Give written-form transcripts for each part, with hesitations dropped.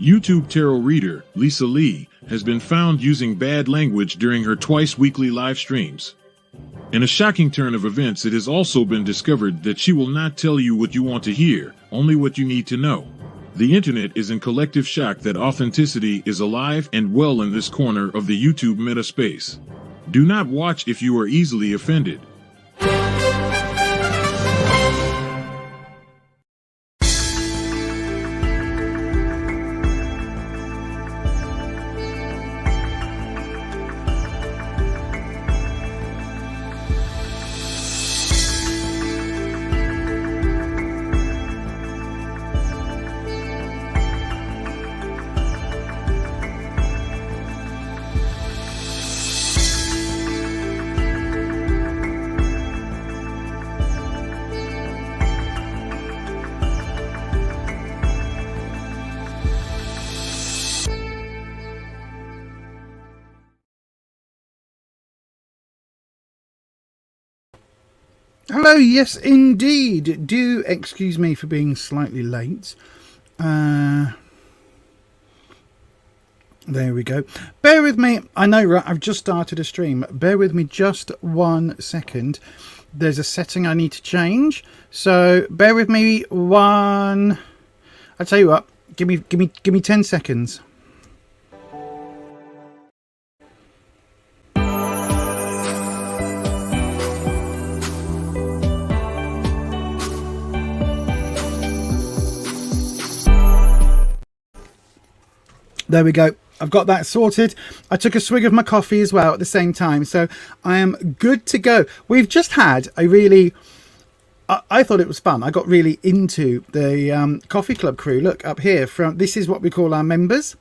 YouTube tarot reader Lisa Lee has been found using bad language during her twice-weekly live streams. In a shocking turn of events, it has also been discovered that she will not tell you what you want to hear, only what you need to know. The internet is in collective shock that authenticity is alive and well in this corner of the YouTube meta space. Do not watch if you are easily offended. Hello, yes indeed. Do excuse me for being slightly late. There we go. Bear with me. I know, right? I've just started a stream. Bear with me just 1 second. There's a setting I need to change. So bear with me one. I'll tell you what. Give me 10 seconds. There we go. I've got that sorted. I took a swig of my coffee as well at the same time, so I am good to go. We've just had a really... I thought it was fun. I got really into the coffee club crew. Look up here. This is what we call our members.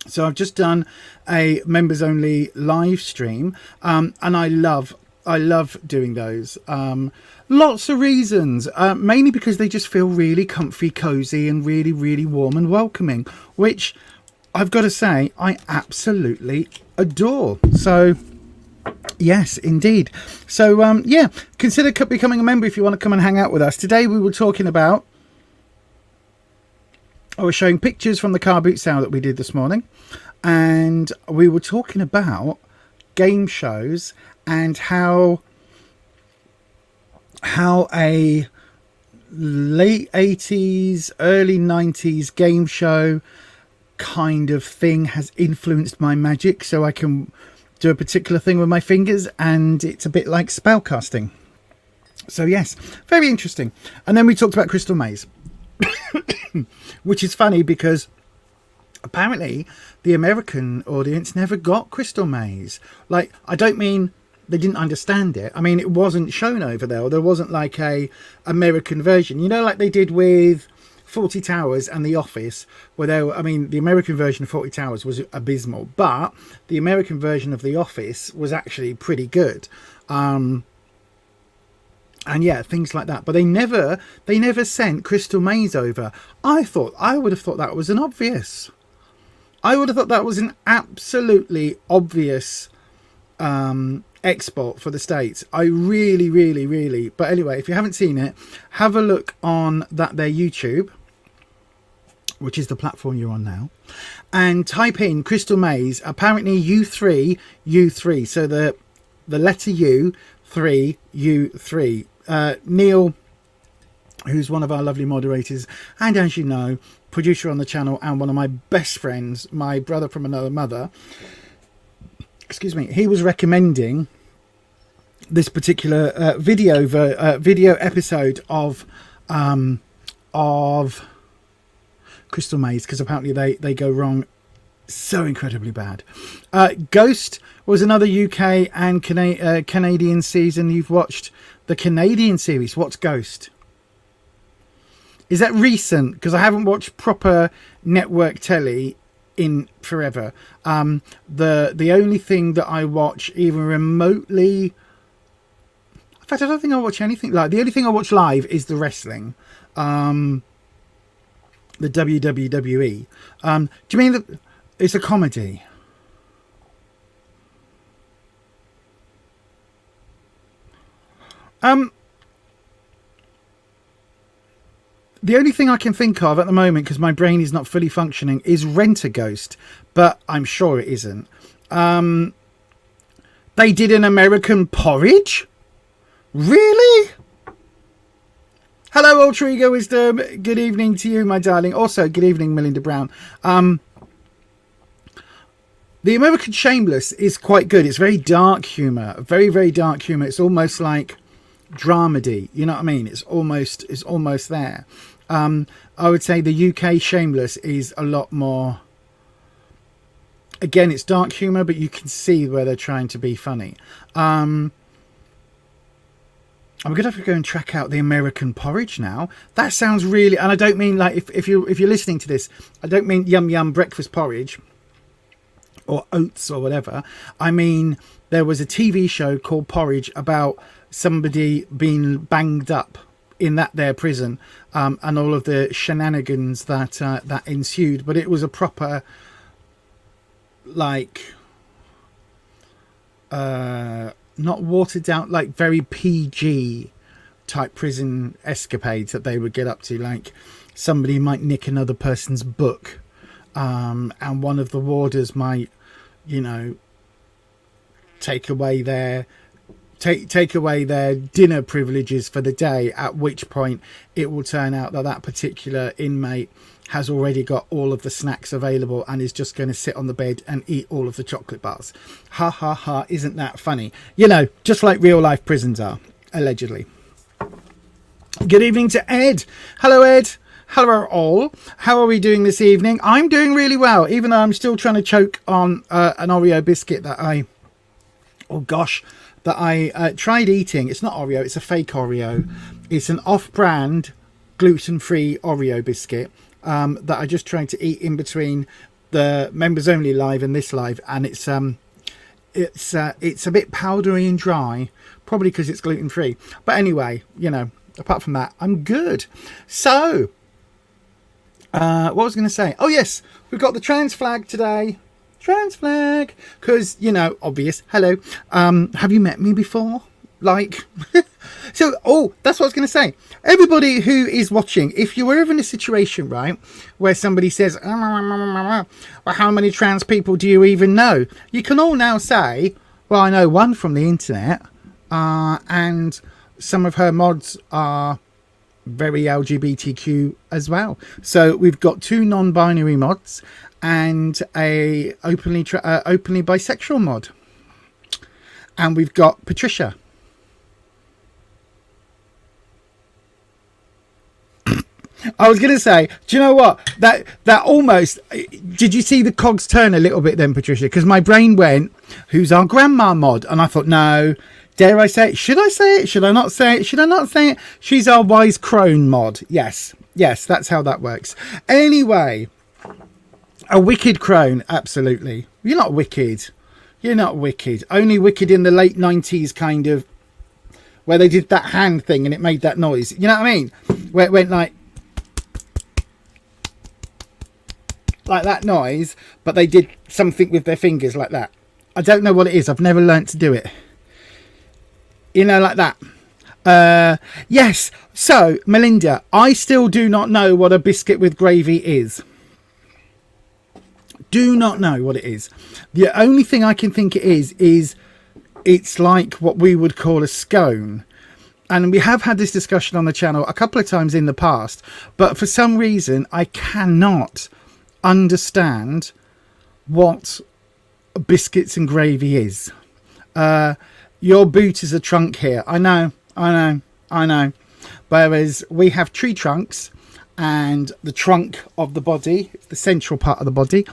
So I've just done a members only live stream, and I love doing those. Lots of reasons, mainly because they just feel really comfy, cozy, and really, really warm and welcoming, which I've got to say I absolutely adore. So yes, indeed. So yeah, consider becoming a member if you want to come and hang out with us. Today we were talking about, I was showing pictures from the car boot sale that we did this morning, and we were talking about game shows and how a late 80s, early 90s game show kind of thing has influenced my magic, so I can do a particular thing with my fingers, and it's a bit like spellcasting. So yes, very interesting. And then we talked about Crystal Maze, which is funny because apparently the American audience never got Crystal Maze. Like, I don't mean they didn't understand it. I mean, it wasn't shown over there, or there wasn't like a American version, you know, like they did with Fawlty Towers and The Office, where they were, I mean, the American version of Fawlty Towers was abysmal, but the American version of The Office was actually pretty good. And yeah, things like that. But they never sent Crystal Maze over. I would have thought that was an obvious. I would have thought that was an absolutely obvious export for the States. I really, really, really. But anyway, if you haven't seen it, have a look on their YouTube, which is the platform you're on now, and type in Crystal Maze. Apparently U3. So the letter U, 3, U3. Neil, who's one of our lovely moderators, and as you know, producer on the channel and one of my best friends, my brother from another mother, excuse me, he was recommending this particular video episode of Crystal Maze, because apparently they go wrong so incredibly bad. Ghost was another UK and Canadian season. You've watched the Canadian series. What's Ghost? Is that recent? Because I haven't watched proper network telly in forever. The only thing that I watch even remotely, in fact, I don't think I watch anything like, the only thing I watch live is the wrestling, the WWE. Do you mean that it's a comedy? The only thing I can think of at the moment, because my brain is not fully functioning, is Rent-A-Ghost, but I'm sure it isn't. They did an American porridge? Really? Hello, Ultra Ego Wisdom. Good evening to you, my darling. Also, good evening, Melinda Brown. The American Shameless is quite good. It's very dark humour. Very, very dark humour. It's almost like dramedy. You know what I mean? It's almost there. I would say the UK Shameless is a lot more... Again, it's dark humour, but you can see where they're trying to be funny. I'm going to have to go and track out the American porridge now. That sounds really... And I don't mean like... If you're listening to this, I don't mean yum yum breakfast porridge or oats or whatever. I mean, there was a TV show called Porridge about somebody being banged up in that there prison, and all of the shenanigans that that ensued. But it was a proper, like, not watered down, like very PG type prison escapades that they would get up to. Like, somebody might nick another person's book, and one of the warders might, you know, take away their dinner privileges for the day, at which point it will turn out that that particular inmate has already got all of the snacks available and is just going to sit on the bed and eat all of the chocolate bars. Ha ha ha, isn't that funny? You know, just like real life prisons are, allegedly. Good evening to Ed. Hello, Ed. Hello all. How are we doing this evening? I'm doing really well, even though I'm still trying to choke on an Oreo biscuit that I tried eating. It's not Oreo, it's a fake Oreo. It's an off-brand gluten-free Oreo biscuit that I just tried to eat in between the members only live and this live, and it's a bit powdery and dry, probably because it's gluten-free. But anyway, you know, apart from that, I'm good. So what was I going to say? Oh yes, we've got the trans flag today. Trans flag, because, you know, obvious. Hello. Have you met me before? Like, so, that's what I was going to say. Everybody who is watching, if you were ever in a situation, right, where somebody says, well, how many trans people do you even know? You can all now say, well, I know one from the internet, and some of her mods are very LGBTQ as well. So we've got 2 non-binary mods and a openly bisexual mod, and we've got Patricia. I was gonna say, do you know what, that almost, did you see the cogs turn a little bit then, Patricia? Because my brain went, who's our grandma mod? And I thought, no, dare I say it? Should I say it? Should I not say it? Should I not say it? She's our wise crone mod. Yes, that's how that works. Anyway, a wicked crone, absolutely. You're not wicked. You're not wicked. Only wicked in the late 90s, kind of, where they did that hand thing and it made that noise. You know what I mean? Where it went like that noise, but they did something with their fingers like that. I don't know what it is. I've never learnt to do it. You know, like that. Yes. So, Melinda, I still do not know what a biscuit with gravy is. Do not know what it is. The only thing I can think it is it's like what we would call a scone. And we have had this discussion on the channel a couple of times in the past, but for some reason I cannot understand what biscuits and gravy is. Your boot is a trunk here. I know. Whereas we have tree trunks, and the trunk of the body, the central part of the body,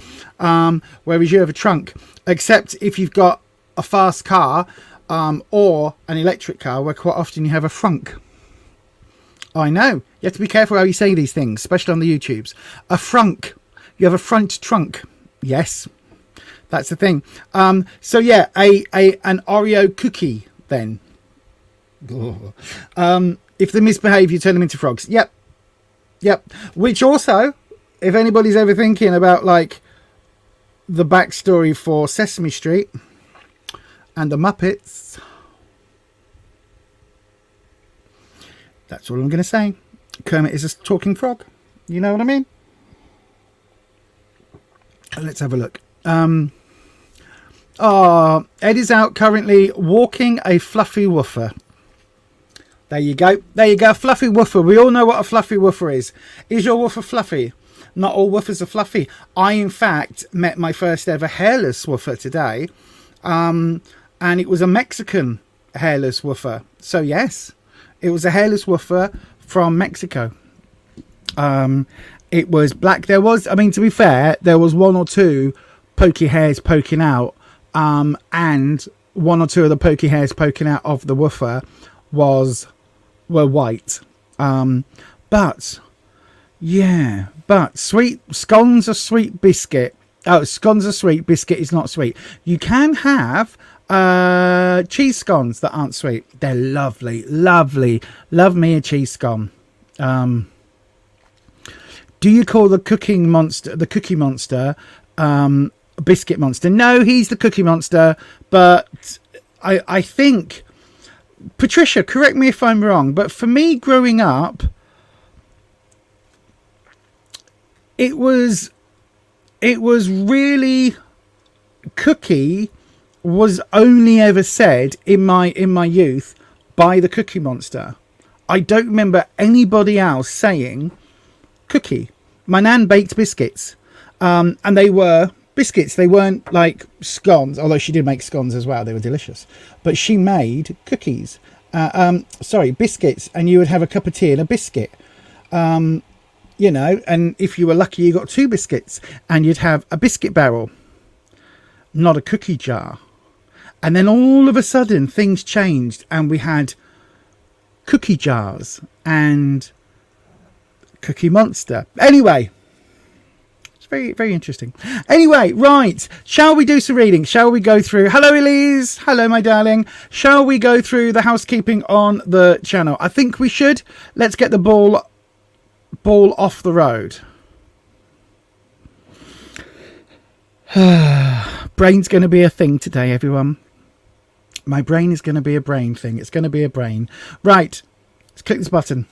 whereas you have a trunk, except if you've got a fast car or an electric car, where quite often you have a frunk. I know, you have to be careful how you say these things, especially on the YouTubes. A frunk, you have a front trunk. Yes, that's the thing. So yeah, an Oreo cookie then. If they misbehave, you turn them into frogs. Yep. Which also, if anybody's ever thinking about like the backstory for Sesame Street and the Muppets, that's all I'm going to say. Kermit is a talking frog. You know what I mean? Let's have a look. Ed is out currently walking a fluffy woofer. There you go. There you go. Fluffy woofer. We all know what a fluffy woofer is. Is your woofer fluffy? Not all woofers are fluffy. I, in fact, met my first ever hairless woofer today. And it was a Mexican hairless woofer. So, yes, it was a hairless woofer from Mexico. It was black. There was, I mean, to be fair, there was one or two pokey hairs poking out. And one or two of the pokey hairs poking out of the woofer were white. But sweet scones are sweet biscuit. Oh, scones are sweet, biscuit is not sweet. You can have cheese scones that aren't sweet. They're lovely. Love me a cheese scone. Do you call the cookie monster biscuit monster? No, he's the cookie monster. But I think, Patricia, correct me if I'm wrong, but for me growing up, it was really, cookie was only ever said in my youth by the Cookie Monster. I don't remember anybody else saying cookie. My nan baked biscuits, and they were biscuits. They weren't like scones, although she did make scones as well. They were delicious. But she made cookies. Biscuits, and you would have a cup of tea and a biscuit. You know, and if you were lucky, you got 2 biscuits, and you'd have a biscuit barrel, not a cookie jar. And then all of a sudden, things changed, and we had cookie jars and Cookie Monster. Anyway, it's very, very interesting. Anyway, right. Shall we do some reading? Shall we go through? Hello, Elise. Hello, my darling. Shall we go through the housekeeping on the channel? I think we should. Let's get the ball off the road. Brain's going to be a thing today, everyone. My brain is going to be a brain thing. It's going to be a brain. Right. Let's click this button.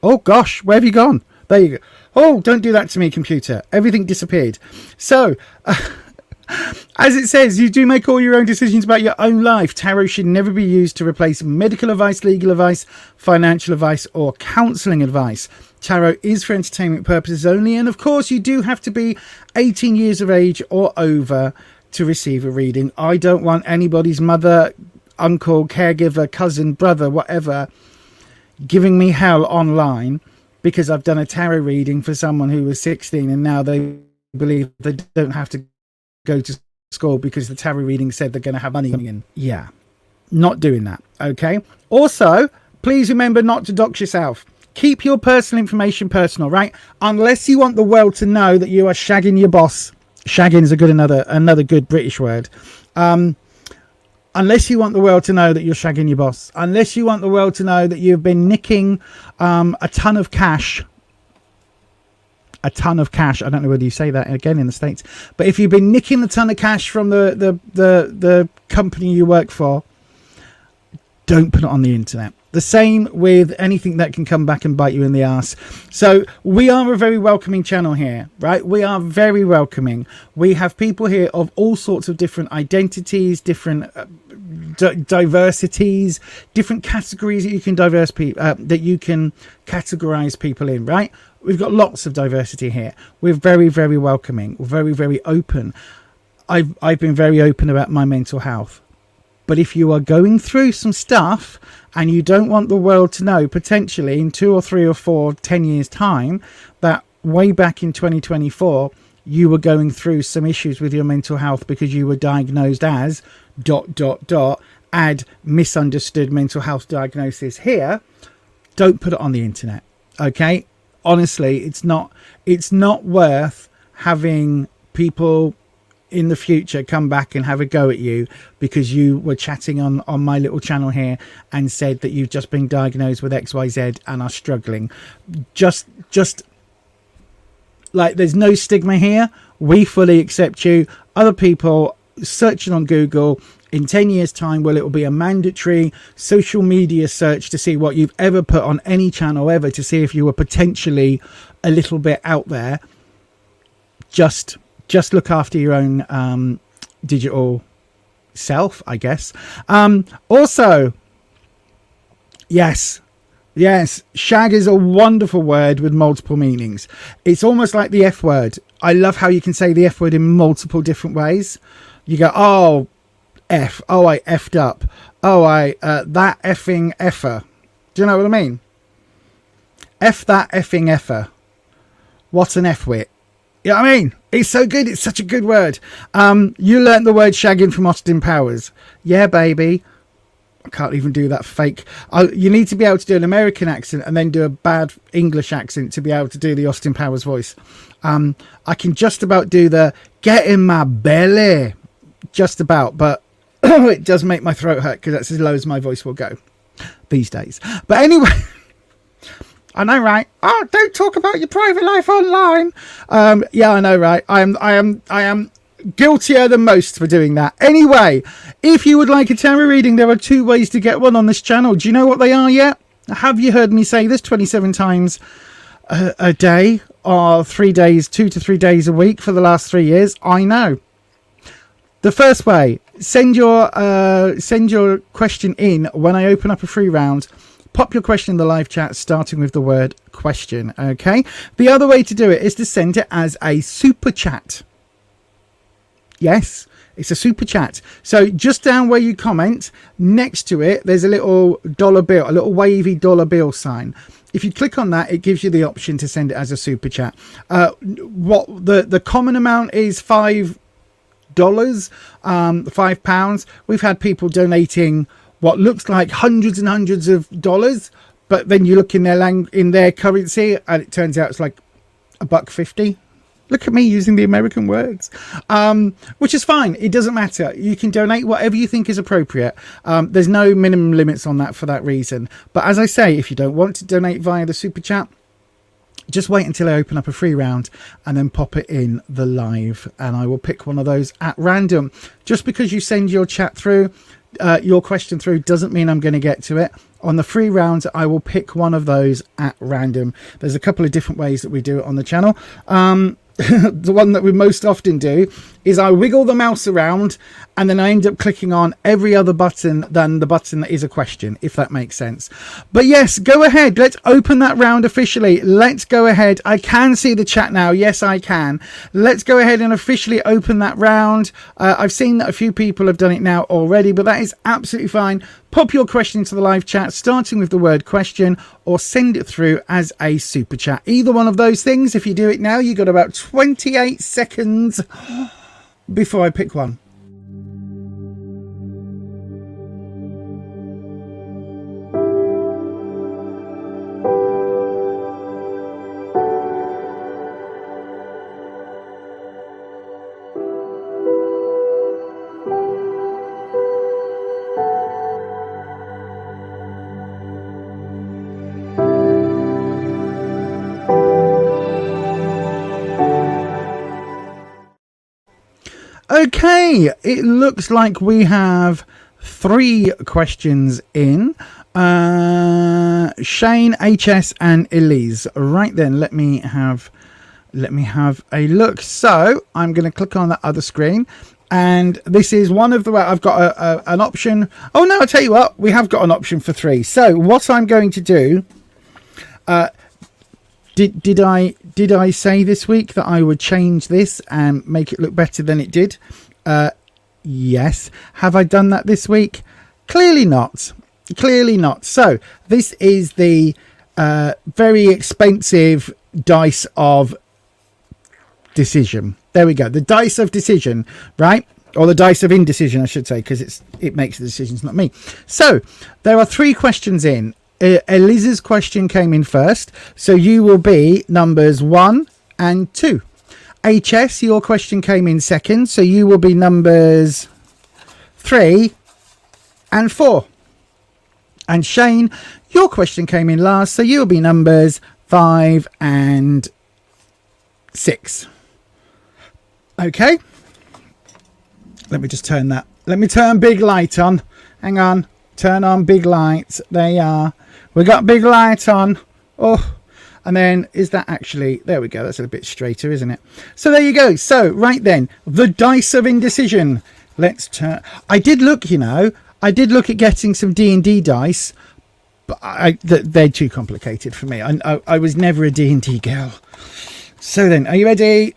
Oh, gosh. Where have you gone? There you go. Oh, don't do that to me, computer. Everything disappeared. So, as it says, you do make all your own decisions about your own life. Tarot should never be used to replace medical advice, legal advice, financial advice, or counselling advice. Tarot is for entertainment purposes only. And, of course, you do have to be 18 years of age or over to receive a reading. I don't want anybody's mother, uncle, caregiver, cousin, brother, whatever, giving me hell online because I've done a tarot reading for someone who was 16 and now they believe they don't have to go to school because the tarot reading said they're going to have money coming in. Yeah, not doing that. Okay. Also, please remember not to dox yourself. Keep your personal information personal, right? Unless you want the world to know that you are shagging your boss. Shagging is another good British word. Unless you want the world to know that you're shagging your boss. Unless you want the world to know that you've been nicking a ton of cash. A ton of cash. I don't know whether you say that again in the States. But if you've been nicking a ton of cash from the company you work for, don't put it on the internet. The same with anything that can come back and bite you in the ass. So we are a very welcoming channel here, right? We are very welcoming. We have people here of all sorts of different identities, different diversities, different categories that you can categorize people in, right? We've got lots of diversity here. We're very, very welcoming. We're very, very open. I've been very open about my mental health. But if you are going through some stuff and you don't want the world to know, potentially in 2 or 3 or 4, 10 years time, that way back in 2024, you were going through some issues with your mental health because you were diagnosed as ... add misunderstood mental health diagnosis here, don't put it on the internet. Okay. Honestly, it's not worth having people in the future come back and have a go at you because you were chatting on my little channel here and said that you've just been diagnosed with XYZ and are struggling. Just like, there's no stigma here. We fully accept you. Other people searching on Google, In 10 years' time, well, it will be a mandatory social media search to see what you've ever put on any channel ever, to see if you were potentially a little bit out there. Just look after your own digital self, I guess. Also, yes, shag is a wonderful word with multiple meanings. It's almost like the F word. I love how you can say the F word in multiple different ways. You go, oh, F. Oh, I effed up. Oh, that effing effer. Do you know what I mean? F that effing effer. What an F-wit. You know what I mean? It's so good. It's such a good word. You learnt the word shagging from Austin Powers. Yeah, baby. I can't even do that fake. You need to be able to do an American accent and then do a bad English accent to be able to do the Austin Powers voice. I can just about do the get in my belly. Just about, but it does make my throat hurt because that's as low as my voice will go these days. But anyway, I know, right? Oh, don't talk about your private life online. Yeah, I know, right? I am guiltier than most for doing that. Anyway, if you would like a tarot reading, there are 2 ways to get one on this channel. Do you know what they are yet? Have you heard me say this 27 times a day, or 3 days, 2 to 3 days a week for the last 3 years? I know. The first way, send your question in when I open up a free round. Pop your question in the live chat, starting with the word question. Okay. The other way to do it is to send it as a super chat. Yes, it's a super chat. So just down where you comment, next to it, there's a little dollar bill, a little wavy dollar bill sign. If you click on that, it gives you the option to send it as a super chat. What the common amount is $5, £5. We've had people donating what looks like hundreds and hundreds of dollars, but then you look in their currency and it turns out it's like $1.50. Look at me using the American words, which is fine. It doesn't matter. You can donate whatever you think is appropriate. There's no minimum limits on that for that reason. But as I say, if you don't want to donate via the super chat, just wait until I open up a free round and then pop it in the live, and I will pick one of those at random. Just because you send your chat through, your question through, doesn't mean I'm going to get to it. On the free round, I will pick one of those at random. There's a couple of different ways that we do it on the channel. The one that we most often do is I wiggle the mouse around and then I end up clicking on every other button than the button that is a question, if that makes sense. But yes, go ahead. Let's open that round officially. Let's go ahead. I can see the chat now. Yes, I can. Let's go ahead and officially open that round. I've seen that a few people have done it now already, but that is absolutely fine. Pop your question into the live chat, starting with the word question, or send it through as a super chat. Either one of those things. If you do it now, you got about 28 seconds before I pick one. Okay, it looks like we have 3 questions in. Shane, HS, and Elise. Right then, let me have a look. So I'm going to click on that other screen, and this is one of the. I've got an option. Oh no! I'll tell you what. We have got an option for 3. So what I'm going to do. Did I say this week that I would change this and make it look better than it did? Yes. Have I done that this week? Clearly not. Clearly not. So this is the very expensive dice of decision. There we go. The dice of decision, right? Or the dice of indecision, I should say, because it makes the decisions, not me. So there are 3 questions in. Eliza's question came in first, so you will be numbers 1 and 2. HS, your question came in second, so you will be numbers 3 and 4. And Shane, your question came in last, so you'll be numbers 5 and 6. Okay, let me just turn that Let me turn big light on. Hang on. Turn on big lights. There you are. We got big light on. Oh, and then is that actually, there we go. That's a bit straighter, isn't it? So there you go. So right then, the dice of indecision. Let's turn. I did look, you know, I did look at getting some D&D dice, but they're too complicated for me. I was never a D&D girl. So then, are you ready?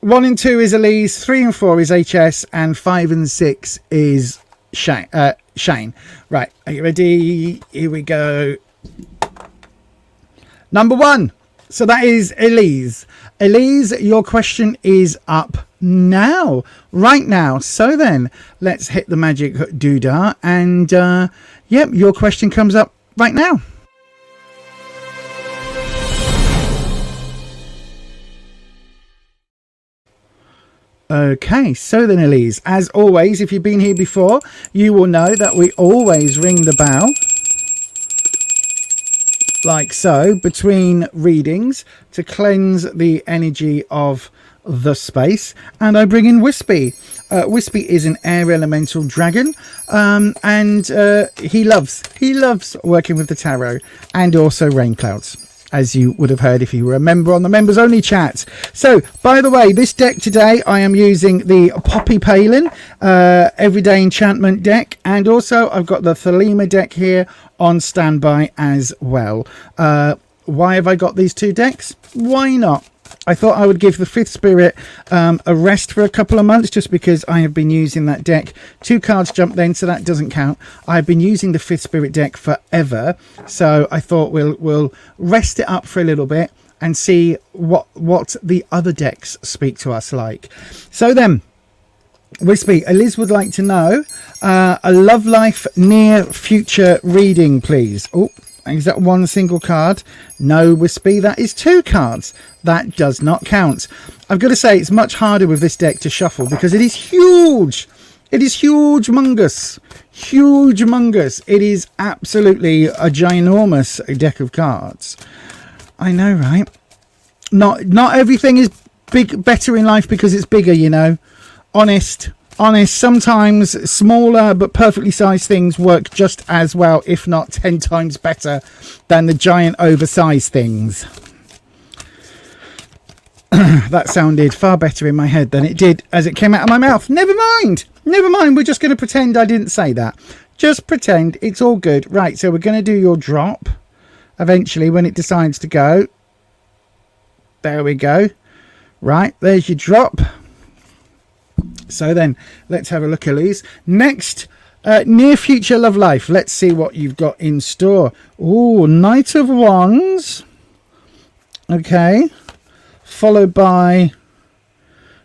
1 and 2 is Elise, 3 and 4 is HS, and 5 and 6 is Shane. Right, are you ready? Here we go. Number 1. So that is Elise. Elise, your question is up now. Right now. So then, let's hit the magic doodah. And, yep, your question comes up right now. Okay, so then Elise, as always, if you've been here before, you will know that we always ring the bell, like so, between readings to cleanse the energy of the space. And I bring in Wispy. Wispy is an air elemental dragon, and he loves working with the tarot and also rain clouds, as you would have heard if you were a member on the members only chat. So, by the way, this deck today, I am using the Poppy Palin Everyday Enchantment deck, and also I've got the Thelema deck here on standby as well. Why have I got these two decks? Why not? I thought I would give the Fifth Spirit a rest for a couple of months, just because I have been using that deck. 2 cards jump then, so that doesn't count. I've been using the Fifth Spirit deck forever, so I thought we'll rest it up for a little bit and see what the other decks speak to us like. So then, Wispy, Liz would like to know a love life near future reading, please. Oh, is that 1 single card? No, Wispy, that is 2 cards. That does not count. I've got to say, it's much harder with this deck to shuffle because it is huge. It is huge-mongous. Huge-mongous. It is absolutely a ginormous deck of cards. I know, right? Not everything is better in life because it's bigger, you know. Honest. Sometimes smaller but perfectly sized things work just as well, if not 10 times better than the giant oversized things. That sounded far better in my head than it did as it came out of my mouth. Never mind. We're just going to pretend I didn't say that. Just pretend. It's all good. Right, so we're going to do your drop eventually when it decides to go. There we go. Right, there's your drop. So then, let's have a look, Elise. Next, near future love life. Let's see what you've got in store. Ooh, Knight of Wands. Okay. Followed by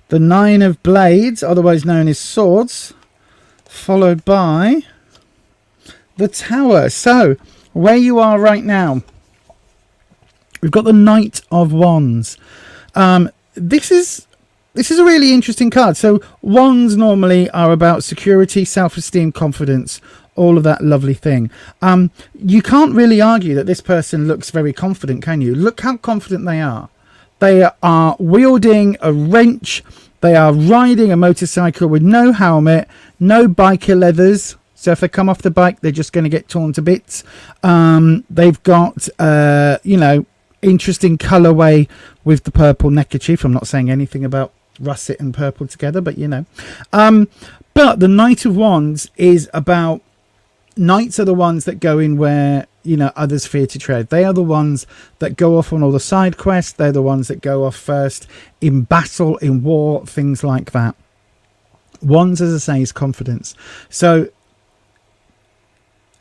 the 9 of Blades, otherwise known as Swords. Followed by the Tower. So, where you are right now, we've got the Knight of Wands. This is a really interesting card. So wands normally are about security, self-esteem, confidence, all of that lovely thing. You can't really argue that this person looks very confident, can you? Look how confident they are. They are wielding a wrench. They are riding a motorcycle with no helmet, no biker leathers. So if they come off the bike, they're just going to get torn to bits. They've got, interesting colorway with the purple neckerchief. I'm not saying anything about russet and purple together, but you know. But the Knight of Wands is about, knights are the ones that go in where, you know, others fear to tread. They are the ones that go off on all the side quests. They're the ones that go off first in battle, in war, things like that. Wands, as I say, is confidence. So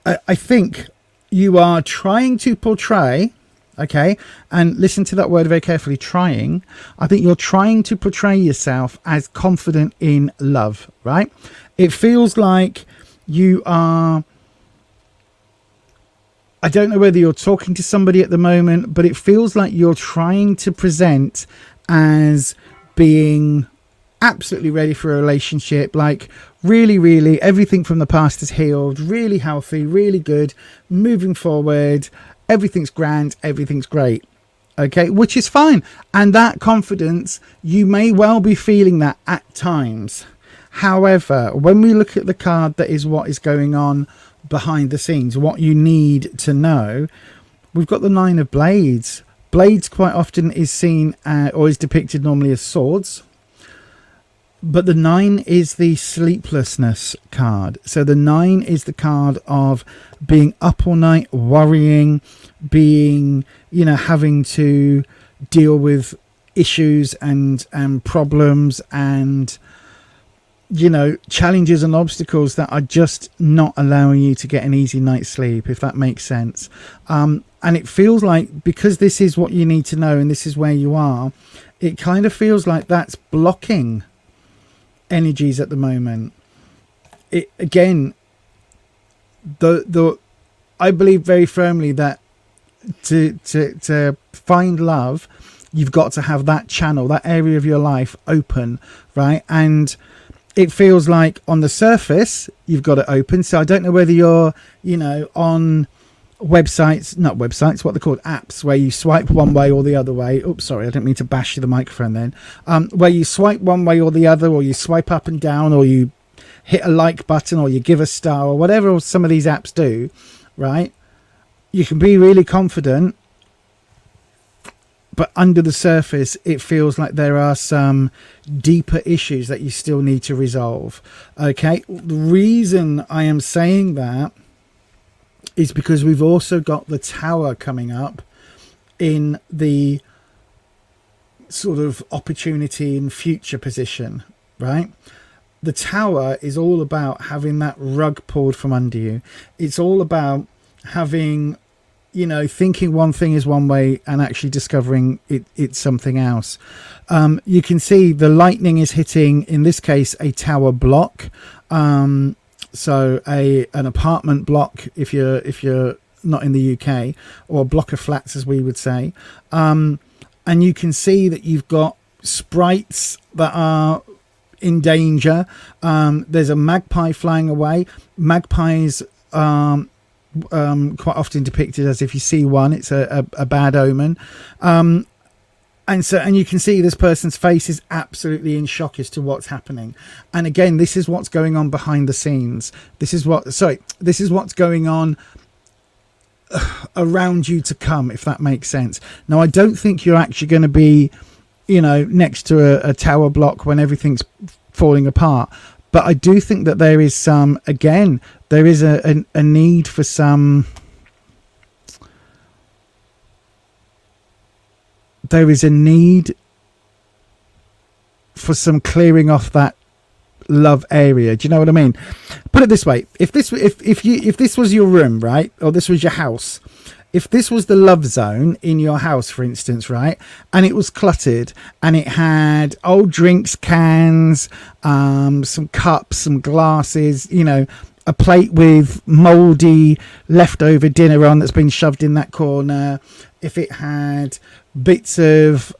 I think you are trying to portray, okay, and listen to that word very carefully, trying. I think you're trying to portray yourself as confident in love, right? It feels like you are, I don't know whether you're talking to somebody at the moment, but it feels like you're trying to present as being absolutely ready for a relationship, like really everything from the past is healed, really healthy, really good, moving forward, everything's grand, everything's great, okay, which is fine. And that confidence, you may well be feeling that at times. However, when we look at the card that is what is going on behind the scenes, what you need to know, we've got the Nine of Blades. Blades quite often is seen or is depicted normally as swords. But the 9 is the sleeplessness card. So the 9 is the card of being up all night, worrying, being, having to deal with issues and problems and, challenges and obstacles that are just not allowing you to get an easy night's sleep, if that makes sense. And it feels like, because this is what you need to know and this is where you are, it kind of feels like that's blocking energies at the moment. It again, I believe very firmly that to find love, you've got to have that channel, that area of your life open, right? And it feels like on the surface you've got it open. So I don't know whether you're on not websites, what they're called, apps, where you swipe one way or the other way. Oops, sorry, I didn't mean to bash the microphone then. Where you swipe one way or the other, or you swipe up and down, or you hit a like button, or you give a star, or whatever some of these apps do, right? You can be really confident, but under the surface it feels like there are some deeper issues that you still need to resolve. Okay, the reason I am saying that is because we've also got the Tower coming up in the sort of opportunity and future position, right? The Tower is all about having that rug pulled from under you. It's all about having, thinking one thing is one way and actually discovering it's something else. You can see the lightning is hitting, in this case, a tower block. So an apartment block, if you're not in the UK, or a block of flats, as we would say. And you can see that you've got sprites that are in danger. There's a magpie flying away. Magpies quite often depicted as, if you see one, it's a bad omen. And you can see this person's face is absolutely in shock as to what's happening. And again, this is what's going on behind the scenes. This is what's going on around you to come, if that makes sense. Now, I don't think you're actually going to be, next to a tower block when everything's falling apart. But I do think that there is there is a need for some... There is a need for some clearing off that love area. Do you know what I mean? Put it this way: if this was your room, right, or this was your house, if this was the love zone in your house, for instance, right, and it was cluttered and it had old drinks cans, some cups, some glasses, a plate with mouldy leftover dinner on that's been shoved in that corner, if it had bits of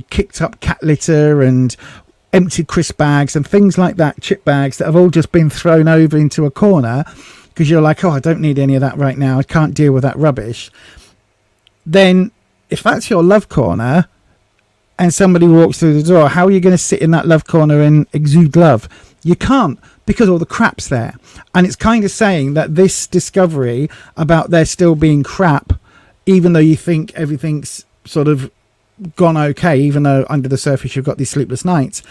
kicked up cat litter and empty crisp bags and things like that, chip bags that have all just been thrown over into a corner because you're like, oh, I don't need any of that right now, I can't deal with that rubbish. Then if that's your love corner and somebody walks through the door, how are you going to sit in that love corner and exude love? You can't, because all the crap's there. And it's kind of saying that this discovery about there still being crap, even though you think everything's sort of gone okay, even though under the surface you've got these sleepless nights,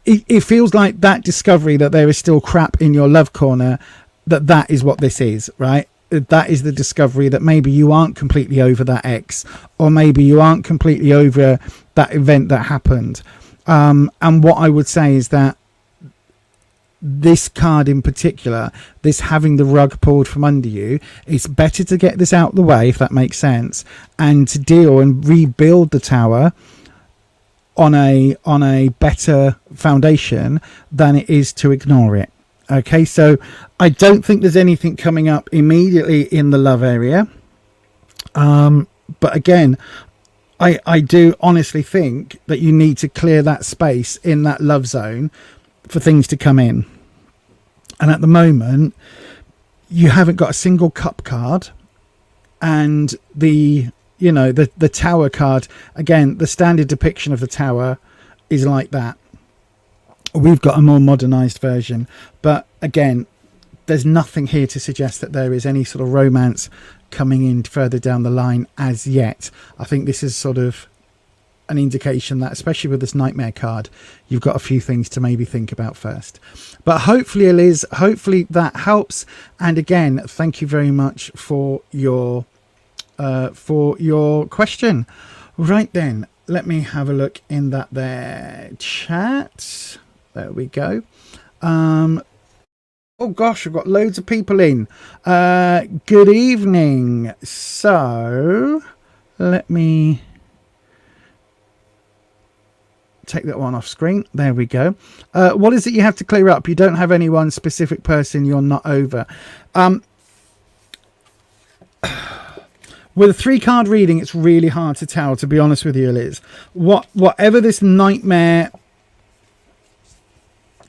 it feels like that discovery that there is still crap in your love corner, that is what this is, right? That is the discovery that maybe you aren't completely over that ex, or maybe you aren't completely over that event that happened. And what I would say is that this card in particular, this having the rug pulled from under you, it's better to get this out of the way, if that makes sense, and to deal and rebuild the tower on a better foundation than it is to ignore it. Okay, so I don't think there's anything coming up immediately in the love area, but again, I do honestly think that you need to clear that space in that love zone for things to come in. And at the moment, you haven't got a single cup card, and the tower card, again, the standard depiction of the tower is like that. We've got a more modernized version, but again, there's nothing here to suggest that there is any sort of romance coming in further down the line as yet. I think this is sort of an indication that, especially with this nightmare card, you've got a few things to maybe think about first. But hopefully, Liz, hopefully that helps. And again, thank you very much for your question. Right then, let me have a look in that there chat. There we go. Oh gosh, I've got loads of people in. Good evening. So let me take that one off screen. There we go. What is it you have to clear up? You don't have any one specific person you're not over. With a 3-card reading, it's really hard to tell, to be honest with you, Liz. Whatever this nightmare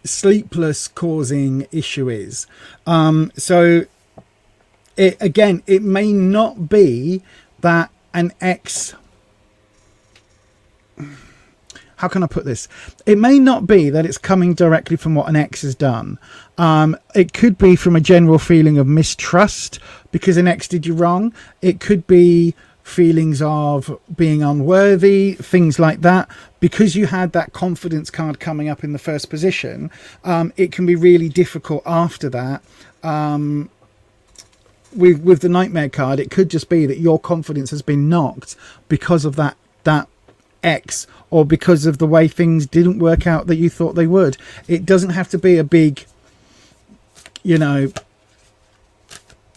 sleepless causing issue is, so it may not be that an ex, how can I put this, it may not be that it's coming directly from what an ex has done. It could be from a general feeling of mistrust because an ex did you wrong. It could be feelings of being unworthy, things like that. Because you had that confidence card coming up in the first position, it can be really difficult after that. With the nightmare card, it could just be that your confidence has been knocked because of that X, or because of the way things didn't work out that you thought they would. It doesn't have to be a big,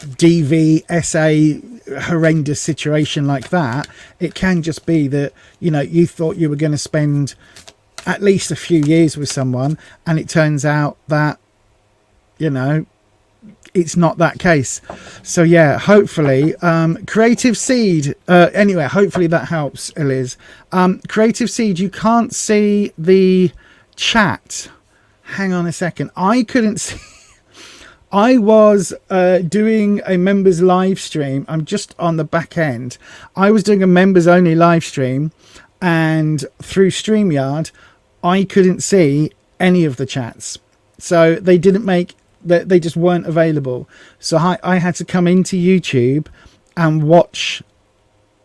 DVSA horrendous situation like that. It can just be that you thought you were going to spend at least a few years with someone, and it turns out that it's not that case. So yeah, hopefully Creative Seed, anyway, hopefully that helps, Eliz. Creative Seed, you can't see the chat. Hang on a second, I couldn't see. I was doing a members live stream. I'm just on the back end. I was doing a members only live stream, and through StreamYard I couldn't see any of the chats, so they just weren't available. So I had to come into YouTube and watch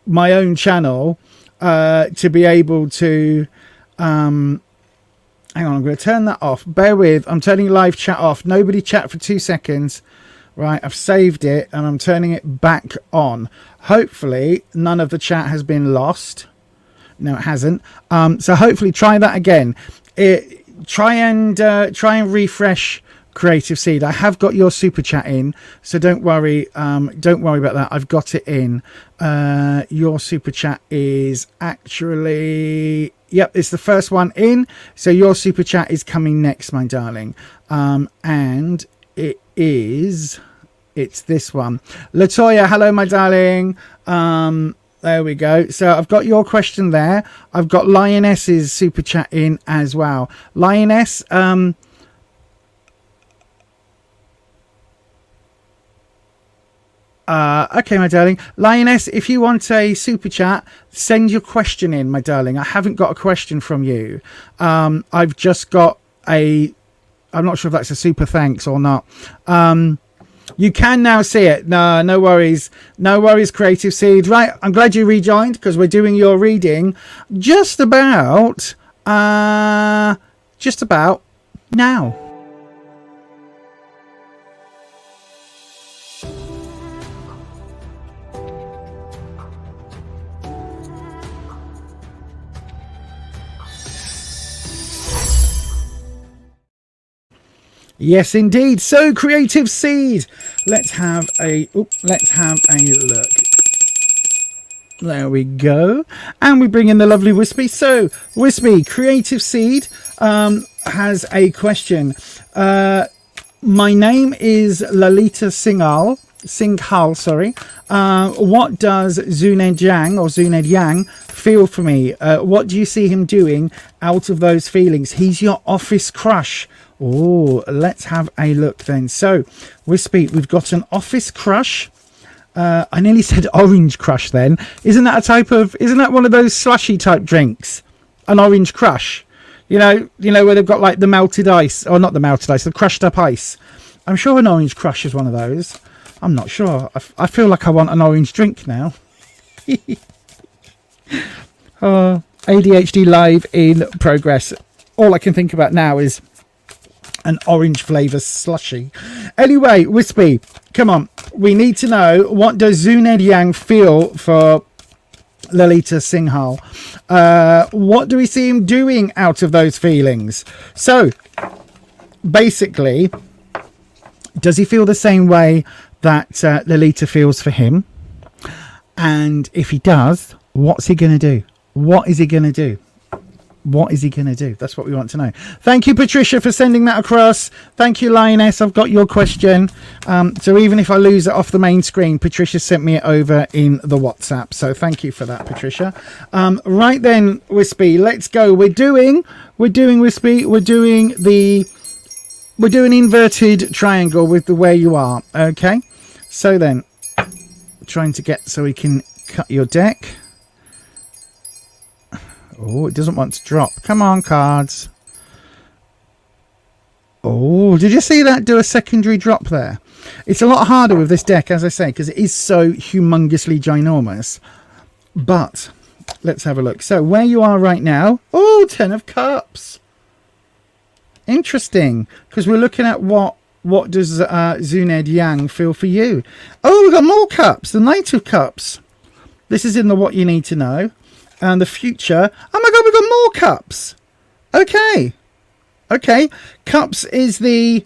my own channel to be able to hang on, I'm going to turn that off. Bear with, I'm turning live chat off. Nobody chat for 2 seconds. Right, I've saved it and I'm turning it back on. Hopefully none of the chat has been lost. No, it hasn't. So hopefully try that again. Try and refresh Creative Seed. I have got your super chat in, so don't worry about that. I've got it in. Your super chat is actually, yep, it's the first one in, so your super chat is coming next, my darling. And it's this one. Latoya, hello my darling. There we go. So I've got your question there. I've got Lioness's super chat in as well. Lioness, okay, my darling. Lioness, if you want a super chat, send your question in, my darling. I haven't got a question from you. I've just got I'm not sure if that's a super thanks or not. You can now see it. No worries. No worries, Creative Seed. Right, I'm glad you rejoined because we're doing your reading just about now. Yes, indeed. So, Creative Seed, let's have a look. There we go. And we bring in the lovely Wispy. So, Wispy, Creative Seed has a question. My name is Lalita Singhal, sorry. What does Zuned Yang feel for me? What do you see him doing out of those feelings? He's your office crush. Oh, let's have a look then. So, Wispy, we've got an office crush. I nearly said orange crush then. Isn't that one of those slushy type drinks? An orange crush. Where they've got like the melted ice, or not the melted ice, the crushed up ice. I'm sure an orange crush is one of those. I'm not sure. I feel like I want an orange drink now. ADHD live in progress. All I can think about now is an orange flavour slushy. Anyway, Wispy, come on. We need to know, what does Zuned Yang feel for Lalita Singhal? What do we see him doing out of those feelings? So, basically, does he feel the same way that Lalita feels for him? And if he does, what's he going to do? What is he going to do? What is he going to do? That's what we want to know. Thank you, Patricia, for sending that across. Thank you, Lioness. I've got your question. So even if I lose it off the main screen, Patricia sent me it over in the WhatsApp. So thank you for that, Patricia. Right then, Wispy, let's go. We're doing Wispy. We're doing inverted triangle with the where you are. Okay. So then, trying to get so we can cut your deck. Oh, it doesn't want to drop. Come on, cards. Oh, did you see that do a secondary drop there? It's a lot harder with this deck, as I say, because it is so humongously ginormous. But let's have a look. So where you are right now. Oh, 10 of Cups. Interesting, because we're looking at what does Zuned Yang feel for you. Oh, we've got more cups. The Knight of Cups. This is in the what you need to know. And the future. Oh my god, we've got more cups. Okay. Cups is the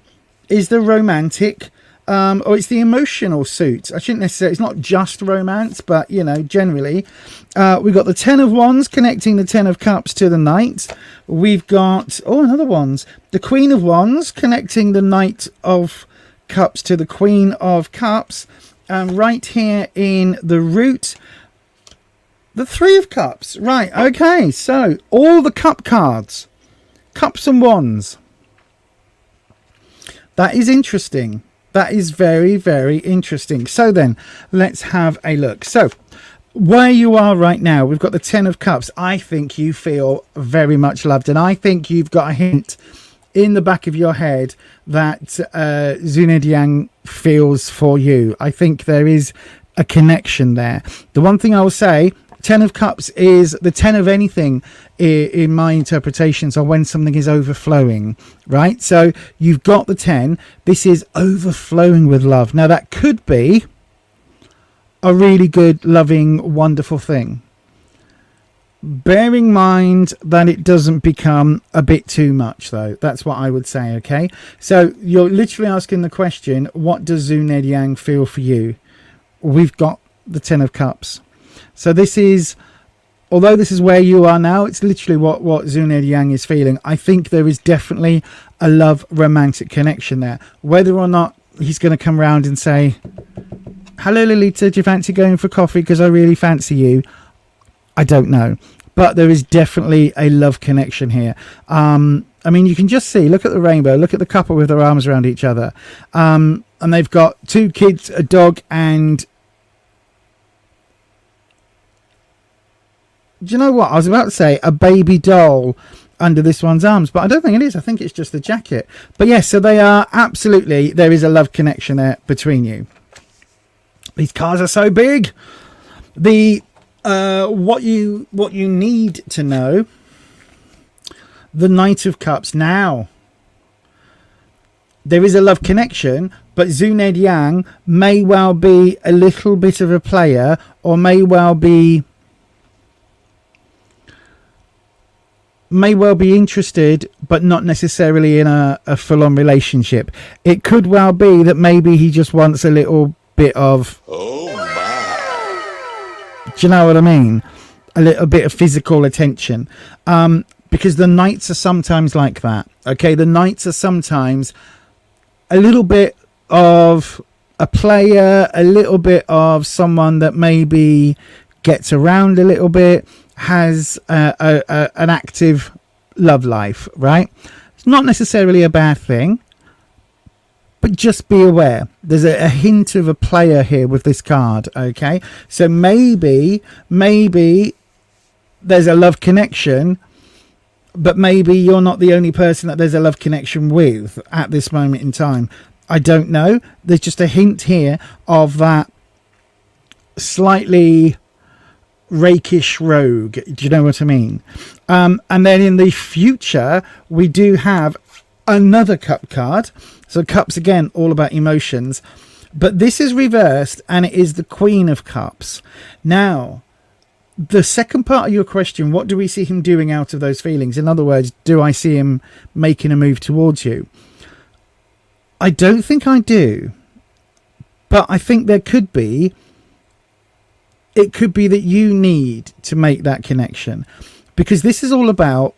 romantic, or it's the emotional suit. I shouldn't necessarily, it's not just romance, but generally. We've got the 10 of Wands connecting the 10 of Cups to the Knight. We've got, another Wands. The Queen of Wands connecting the Knight of Cups to the Queen of Cups. And right here in the root, the 3 of Cups. Right, okay. So, all the cup cards. Cups and Wands. That is interesting. That is very, very interesting. So then, let's have a look. So, where you are right now, we've got the 10 of Cups. I think you feel very much loved. And I think you've got a hint in the back of your head that Zuned Yang feels for you. I think there is a connection there. The one thing I will say, 10 of Cups is the 10 of anything in my interpretations, or when something is overflowing, right? So you've got the 10. This is overflowing with love. Now that could be a really good, loving, wonderful thing. Bearing in mind that it doesn't become a bit too much, though. That's what I would say, okay? So you're literally asking the question, what does Zuned Yang feel for you? We've got the 10 of Cups. So this is, although this is where you are now, it's literally what Zuned Yang is feeling. I think there is definitely a love romantic connection there. Whether or not he's going to come round and say, hello, Lolita, do you fancy going for coffee? Because I really fancy you. I don't know. But there is definitely a love connection here. I mean, you can just see, look at the rainbow. Look at the couple with their arms around each other. And they've got 2 kids, a dog, and... Do you know what? I was about to say a baby doll under this one's arms, but I don't think it is. I think it's just the jacket. But yes, so they are absolutely, there is a love connection there between you. These cards are so big. The what you need to know, the Knight of Cups. Now, there is a love connection, but Zuned Yang may well be a little bit of a player, or may well be interested, but not necessarily in a full-on relationship. It could well be that maybe he just wants a little bit of... Oh, my. Do you know what I mean? A little bit of physical attention. Because the Knights are sometimes like that. Okay, the Knights are sometimes a little bit of a player, a little bit of someone that maybe gets around a little bit, has an active love life, right? It's not necessarily a bad thing, but just be aware. There's a hint of a player here with this card, okay? So maybe there's a love connection, but maybe you're not the only person that there's a love connection with at this moment in time. I don't know. There's just a hint here of that slightly rakish rogue. Do you know what I mean? And then in the future, we do have another cup card. So cups, again, all about emotions. But this is reversed, and it is the Queen of Cups. Now, the second part of your question, what do we see him doing out of those feelings? In other words, do I see him making a move towards you? I don't think I do. But I think there could be. It could be that you need to make that connection. Because this is all about,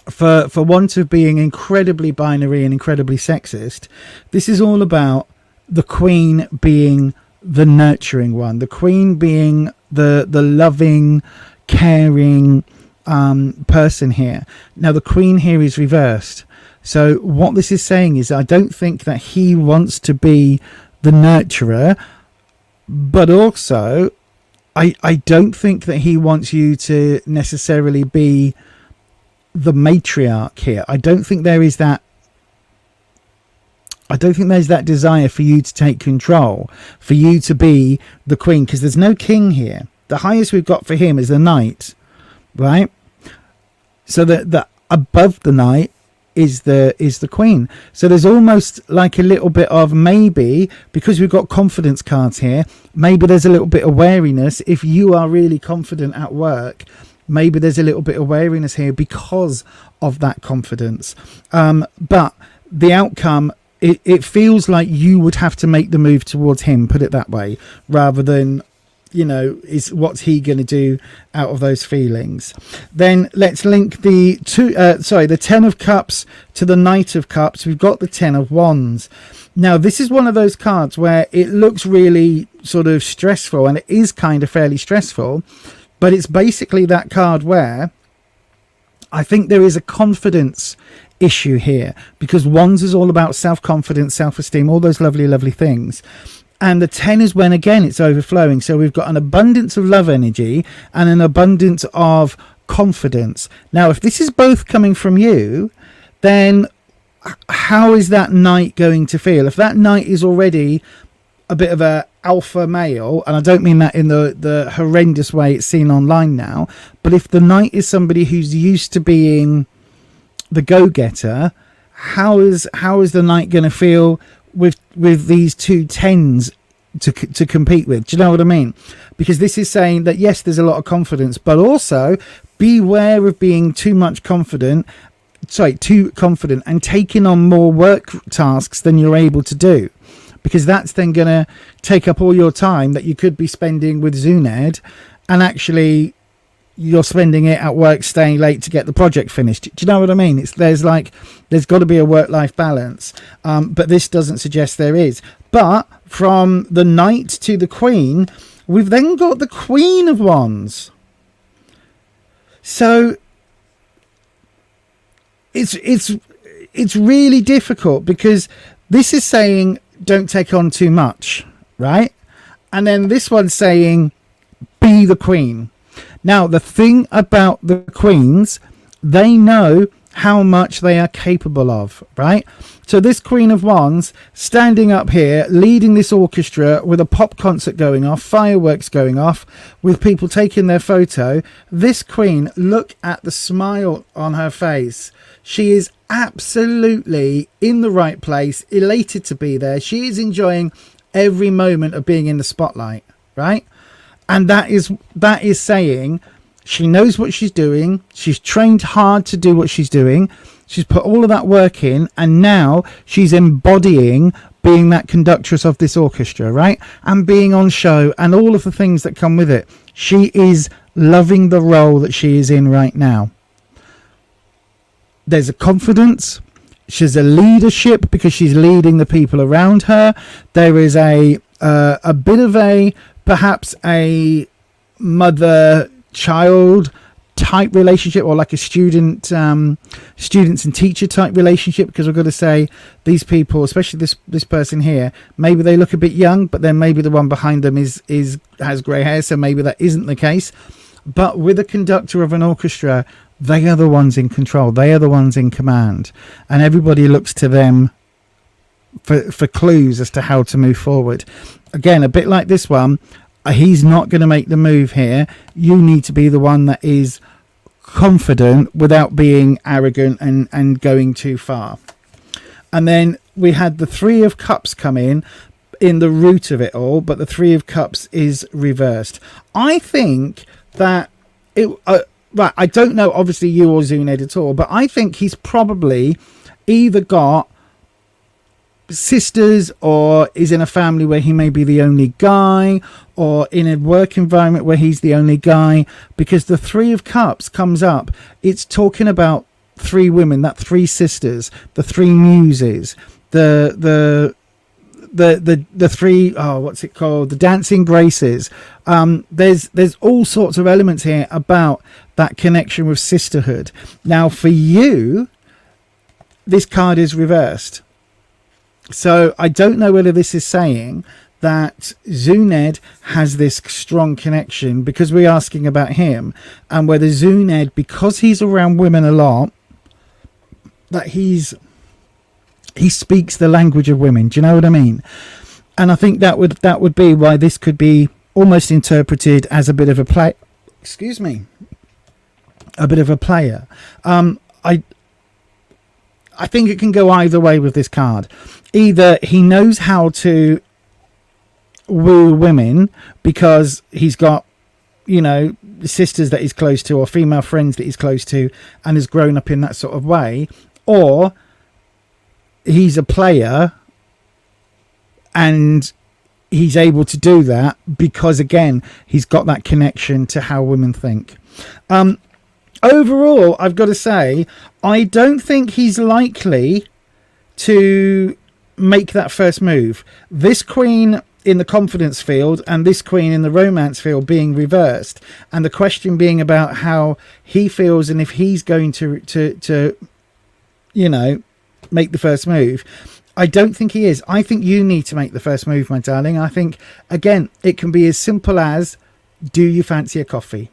for want of being incredibly binary and incredibly sexist, this is all about the Queen being the nurturing one. The Queen being the loving, caring person here. Now, the Queen here is reversed. So what this is saying is I don't think that he wants to be the nurturer, but also I don't think that he wants you to necessarily be the matriarch here. I don't think there's that desire for you to take control, for you to be the queen, because there's no king here. The highest we've got for him is a knight, right? So that above the knight is the queen. So there's almost like a little bit of, maybe because we've got confidence cards here, maybe there's a little bit of wariness. If you are really confident at work, maybe there's a little bit of wariness here because of that confidence. But the outcome, it feels like you would have to make the move towards him, put it that way, rather than, is what's he going to do out of those feelings. Then let's link the 10 of Cups to the Knight of Cups. We've got the 10 of Wands. Now, this is one of those cards where it looks really sort of stressful, and it is kind of fairly stressful, but it's basically that card where I think there is a confidence issue here, because Wands is all about self-confidence, self-esteem, all those lovely, lovely things. And the 10 is when, again, it's overflowing. So we've got an abundance of love energy and an abundance of confidence. Now, if this is both coming from you, then how is that knight going to feel? If that knight is already a bit of a alpha male, and I don't mean that in the horrendous way it's seen online now, but if the knight is somebody who's used to being the go-getter, how is the knight going to feel with these two 10s to compete with? Do you know what I mean? Because this is saying that yes, there's a lot of confidence, but also beware of being too confident and taking on more work tasks than you're able to do, because that's then going to take up all your time that you could be spending with Zuned, and actually you're spending it at work, staying late to get the project finished. Do you know what I mean? There's got to be a work-life balance, but this doesn't suggest there is. But from the Knight to the Queen, we've then got the Queen of Wands. So it's really difficult, because this is saying don't take on too much, right? And then this one's saying be the queen. Now, the thing about the queens, they know how much they are capable of, right? So this Queen of Wands standing up here, leading this orchestra with a pop concert going off, fireworks going off, with people taking their photo. This queen, look at the smile on her face. She is absolutely in the right place, elated to be there. She is enjoying every moment of being in the spotlight, right? And that is saying she knows what she's doing. She's trained hard to do what she's doing. She's put all of that work in, and now she's embodying being that conductress of this orchestra, right? And being on show and all of the things that come with it. She is loving the role that she is in right now. There's a confidence. She's a leadership because she's leading the people around her. There is a bit of perhaps a mother-child type relationship, or like a students and teacher type relationship, because I've got to say these people, especially this person here, maybe they look a bit young, but then maybe the one behind them has grey hair, so maybe that isn't the case. But with a conductor of an orchestra, they are the ones in control. They are the ones in command. And everybody looks to them for clues as to how to move forward. Again, a bit like this one, he's not going to make the move here. You need to be the one that is confident without being arrogant and going too far. And then we had the Three of Cups come in the root of it all, but the Three of Cups is reversed. I think that right, I don't know, obviously, you or Zuned at all, but I think he's probably either got sisters or is in a family where he may be the only guy, or in a work environment where he's the only guy, because the Three of Cups comes up. It's talking about three women, that three sisters, the three muses, the three, what's it called, the dancing graces. There's all sorts of elements here about that connection with sisterhood. Now for you, this card is reversed, so I don't know whether this is saying that Zuned has this strong connection, because we're asking about him, and whether Zuned, because he's around women a lot, that he speaks the language of women. Do you know what I mean? And I think that would be why this could be almost interpreted as a bit of a play. Excuse me, a bit of a player. I think it can go either way with this card. Either he knows how to woo women because he's got, you know, sisters that he's close to or female friends that he's close to and has grown up in that sort of way, or he's a player and he's able to do that because, again, he's got that connection to how women think. Overall, I've got to say, I don't think he's likely to make that first move. This queen in the confidence field and this queen in the romance field being reversed, and the question being about how he feels and if he's going to you know, make the first move. I don't think he is. I think you need to make the first move, my darling. I think, again, it can be as simple as, do you fancy a coffee?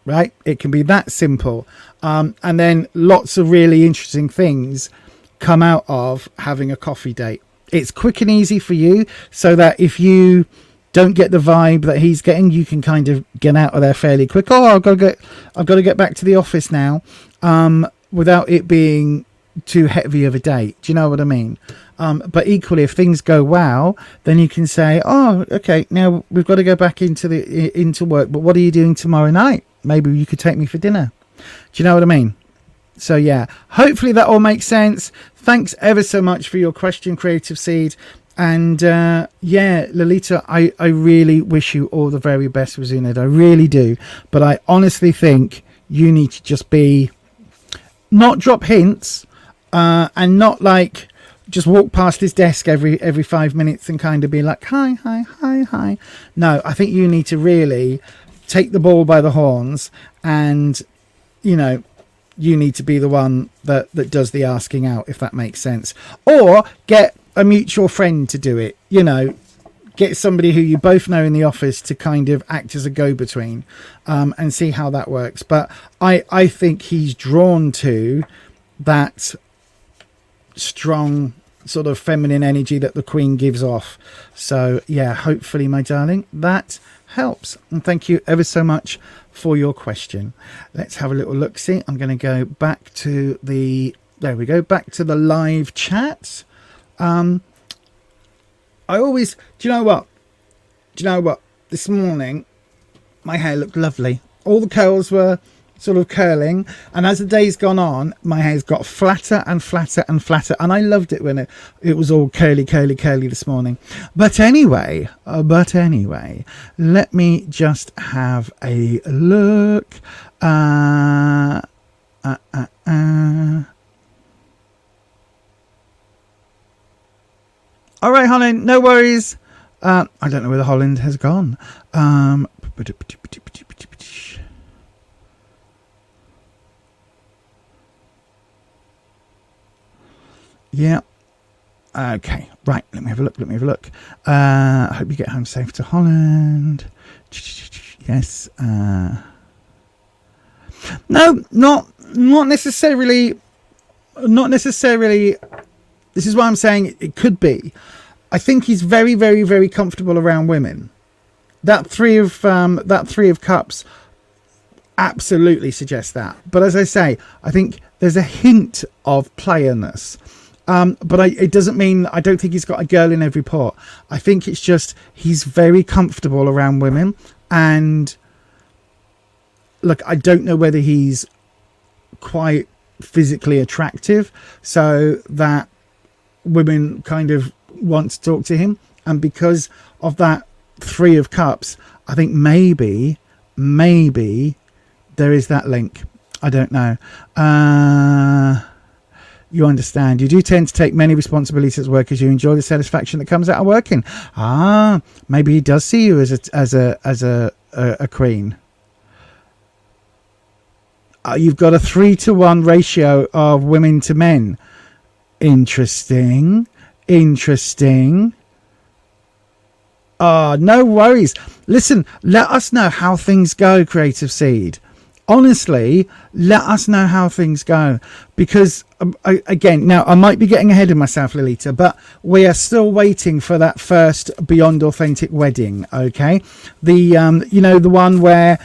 Right? It can be that simple. And then lots of really interesting things come out of having a coffee date. It's quick and easy for you, so that if you don't get the vibe that he's getting, you can kind of get out of there fairly quick. Oh, I've got to get back to the office now, without it being too heavy of a date. Do you know what I mean? But equally, if things go well, then you can say, oh, okay, now we've got to go back into work, but what are you doing tomorrow night? Maybe you could take me for dinner. Do you know what I mean? So yeah, hopefully that all makes sense. Thanks ever so much for your question, Creative Seed. And yeah, Lolita, I really wish you all the very best with Zuned. I really do. But I honestly think you need to just not drop hints, and not like just walk past his desk every 5 minutes and kind of be like, hi. No, I think you need to really take the ball by the horns, and, you know, you need to be the one that does the asking out, if that makes sense. Or get a mutual friend to do it, you know, get somebody who you both know in the office to kind of act as a go-between, and see how that works. But I think he's drawn to that strong sort of feminine energy that the Queen gives off. So yeah, hopefully, my darling, that helps. And thank you ever so much for your question. Let's have a little look. See, I'm going to go back to there we go, back to the live chat. I always, do you know what, this morning my hair looked lovely. All the curls were sort of curling, and as the day's gone on, my hair's got flatter and flatter and flatter, and I loved it when it was all curly this morning. But anyway, let me just have a look. All right, Holland, no worries. I don't know where the Holland has gone. Yeah. Okay. Right. Let me have a look. I hope you get home safe to Holland. Yes. No, not necessarily. Not necessarily. This is why I'm saying it could be. I think he's very, very, very comfortable around women. That three of cups absolutely suggests that. But as I say, I think there's a hint of playerness. But it doesn't mean, I don't think he's got a girl in every port. I think it's just he's very comfortable around women. And look, I don't know whether he's quite physically attractive so that women kind of want to talk to him. And because of that three of cups, I think maybe there is that link. I don't know. You understand. You do tend to take many responsibilities at work as you enjoy the satisfaction that comes out of working. Maybe he does see you as a queen. You've got a 3-to-1 ratio of women to men. Interesting. No worries. Listen, let us know how things go, Creative Seed. Honestly, let us know how things go. Because, again, now I might be getting ahead of myself, Lolita, but we are still waiting for that first Beyond Authentic wedding, okay? The one where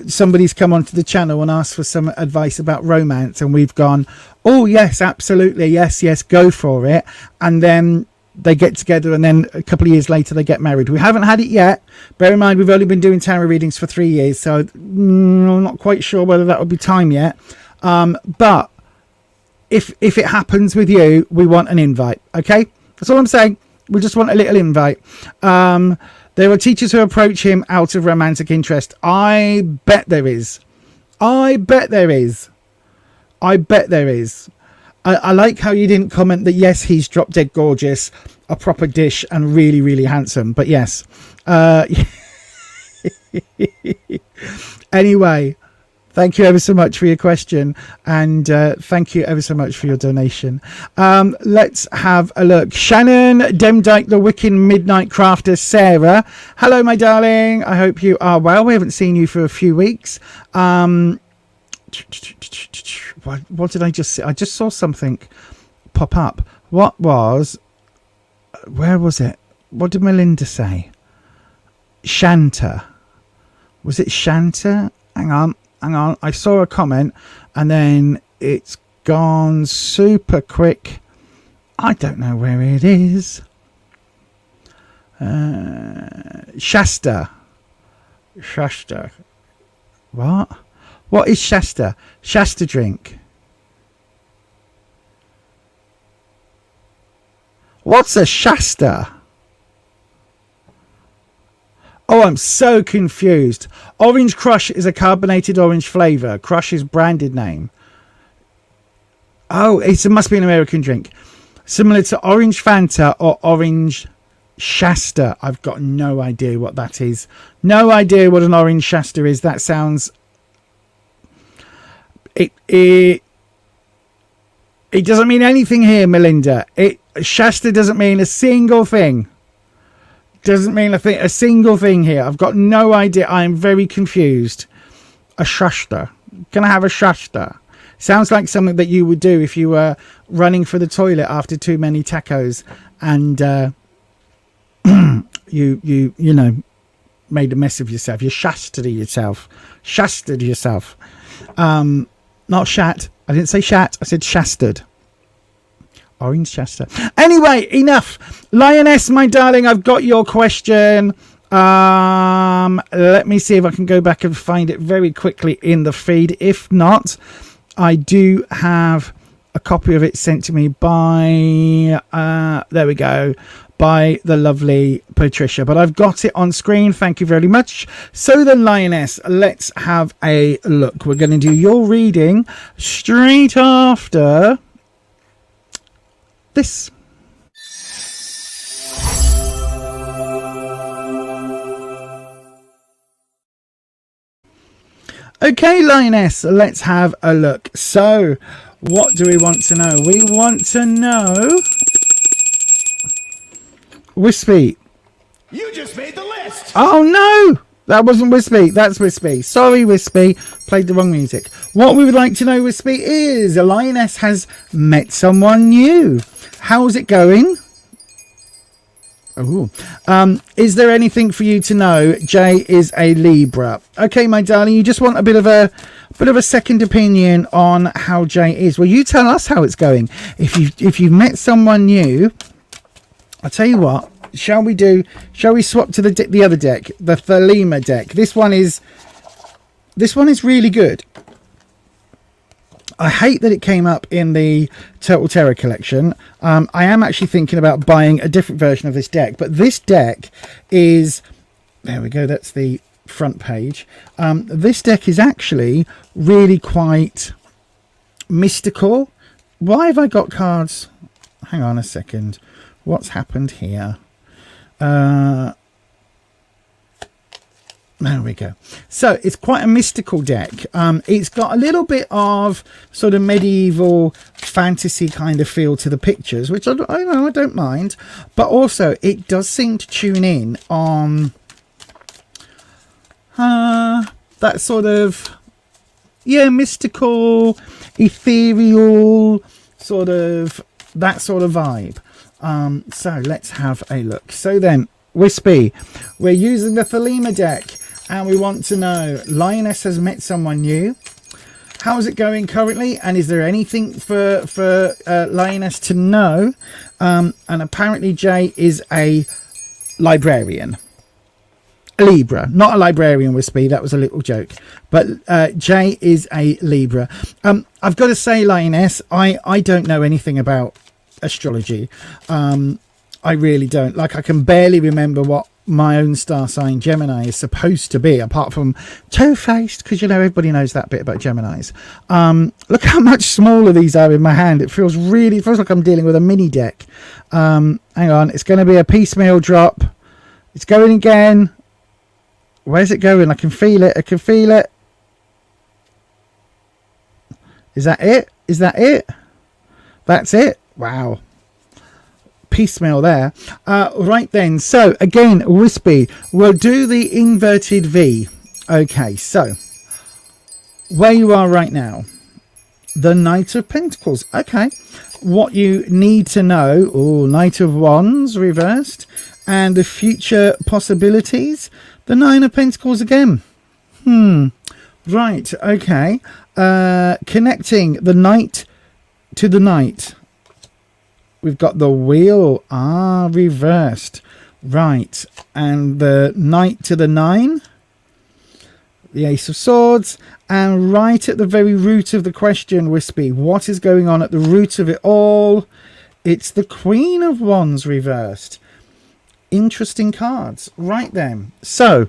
somebody's come onto the channel and asked for some advice about romance, and we've gone, oh, yes, absolutely, yes, go for it. And then they get together, and then a couple of years later they get married. We haven't had it yet. Bear in mind, we've only been doing tarot readings for 3 years, so I'm not quite sure whether that would be time yet. But if it happens with you, we want an invite, okay? That's all I'm saying. We just want a little invite. There are teachers who approach him out of romantic interest. I bet there is. I like how you didn't comment that, yes, he's drop dead gorgeous, a proper dish, and really, really handsome. But yes. Anyway, thank you ever so much for your question. And thank you ever so much for your donation. Let's have a look. Shannon Demdike, the Wiccan Midnight Crafter, Sarah. Hello, my darling. I hope you are well. We haven't seen you for a few weeks. What did I just see? I just saw something pop up. Where was it? What did Melinda say? Shanta. Was it Shanta? Hang on. I saw a comment and then it's gone super quick. I don't know where it is. Shasta. What? What is Shasta? Shasta drink. What's a Shasta? Oh, I'm so confused. Orange Crush is a carbonated orange flavour. Crush is branded name. Oh, it must be an American drink. Similar to Orange Fanta or Orange Shasta. I've got no idea what that is. No idea what an Orange Shasta is. That sounds... It doesn't mean anything here, Melinda. Shasta doesn't mean a single thing. Doesn't mean a single thing here. I've got no idea. I am very confused. A Shasta. Can I have a Shasta? Sounds like something that you would do if you were running for the toilet after too many tacos and you know, made a mess of yourself. You shastered yourself. Not shat. I didn't say shat. I said shastered. Orange Shasta. Anyway, enough. Lioness, my darling, I've got your question. Let me see if I can go back and find it very quickly in the feed. If not, I do have a copy of it sent to me by, there we go, by the lovely Patricia. But I've got it on screen. Thank you very much. So then, Lioness, let's have a look. We're going to do your reading straight after this. Okay, Lioness, let's have a look. So, what do we want to know? We want to know... Wispy. You just made the list. Oh, no! That wasn't Wispy. That's Wispy. Sorry, Wispy. Played the wrong music. What we would like to know, Wispy, is a lioness has met someone new. How's it going? Oh, is there anything for you to know? Jay is a Libra. Okay, my darling, you just want a bit of a second opinion on how Jay is. Well, you tell us how it's going. If you've met someone new, I'll tell you what. Shall we swap to the other deck, the Thelema deck? This one is really good. I hate that it came up in the Turtle Terror collection. I am actually thinking about buying a different version of this deck, but this deck is, there we go, that's the front page. This deck is actually really quite mystical. Why have I got cards? Hang on a second. What's happened here? There we go. So it's quite a mystical deck. It's got a little bit of sort of medieval fantasy kind of feel to the pictures, which I don't mind. But also it does seem to tune in on that sort of, mystical, ethereal, sort of, that sort of vibe. So let's have a look. So then, Wispy, we're using the Thelema deck. And we want to know, lioness has met someone new. How's it going currently? And is there anything for lioness to know? And apparently Jay is a librarian. A Libra. Not a librarian, Wispy. That was a little joke. But Jay is a Libra. I've got to say, lioness, I don't know anything about astrology. I really don't. Like, I can barely remember what my own star sign Gemini is supposed to be, apart from two-faced, because everybody knows that bit about Geminis. Look how much smaller these are in my hand. It feels like I'm dealing with a mini deck. Hang on, it's going to be a piecemeal drop. It's going again. Where's it going? I can feel it. Is that it? That's it. Wow. Piecemeal there. Right then, so again, Wispy, we'll do the inverted V. Okay, so where you are right now, the Knight of Pentacles. Okay, what you need to know, Knight of Wands reversed, and the future possibilities, the Nine of Pentacles again. Right, okay. Connecting the Knight to the Knight. We've got the Wheel, reversed. Right, and the Knight to the Nine. The Ace of Swords. And right at the very root of the question, Wispy, what is going on at the root of it all? It's the Queen of Wands reversed. Interesting cards. Right then. So,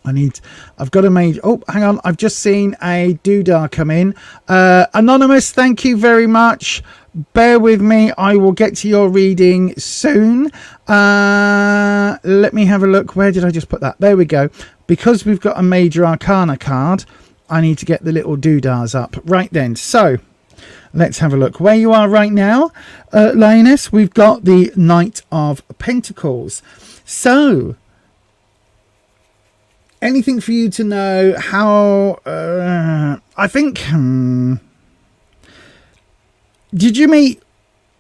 I've got a major, hang on, I've just seen a doodah come in. Anonymous, thank you very much. Bear with me, I will get to your reading soon. Let me have a look. Where did I just put that? There we go. Because we've got a major arcana card, I need to get the little doodahs up. Right then, so let's have a look. Where you are right now, Lioness, we've got the Knight of Pentacles. So, anything for you to know how, I think, did you meet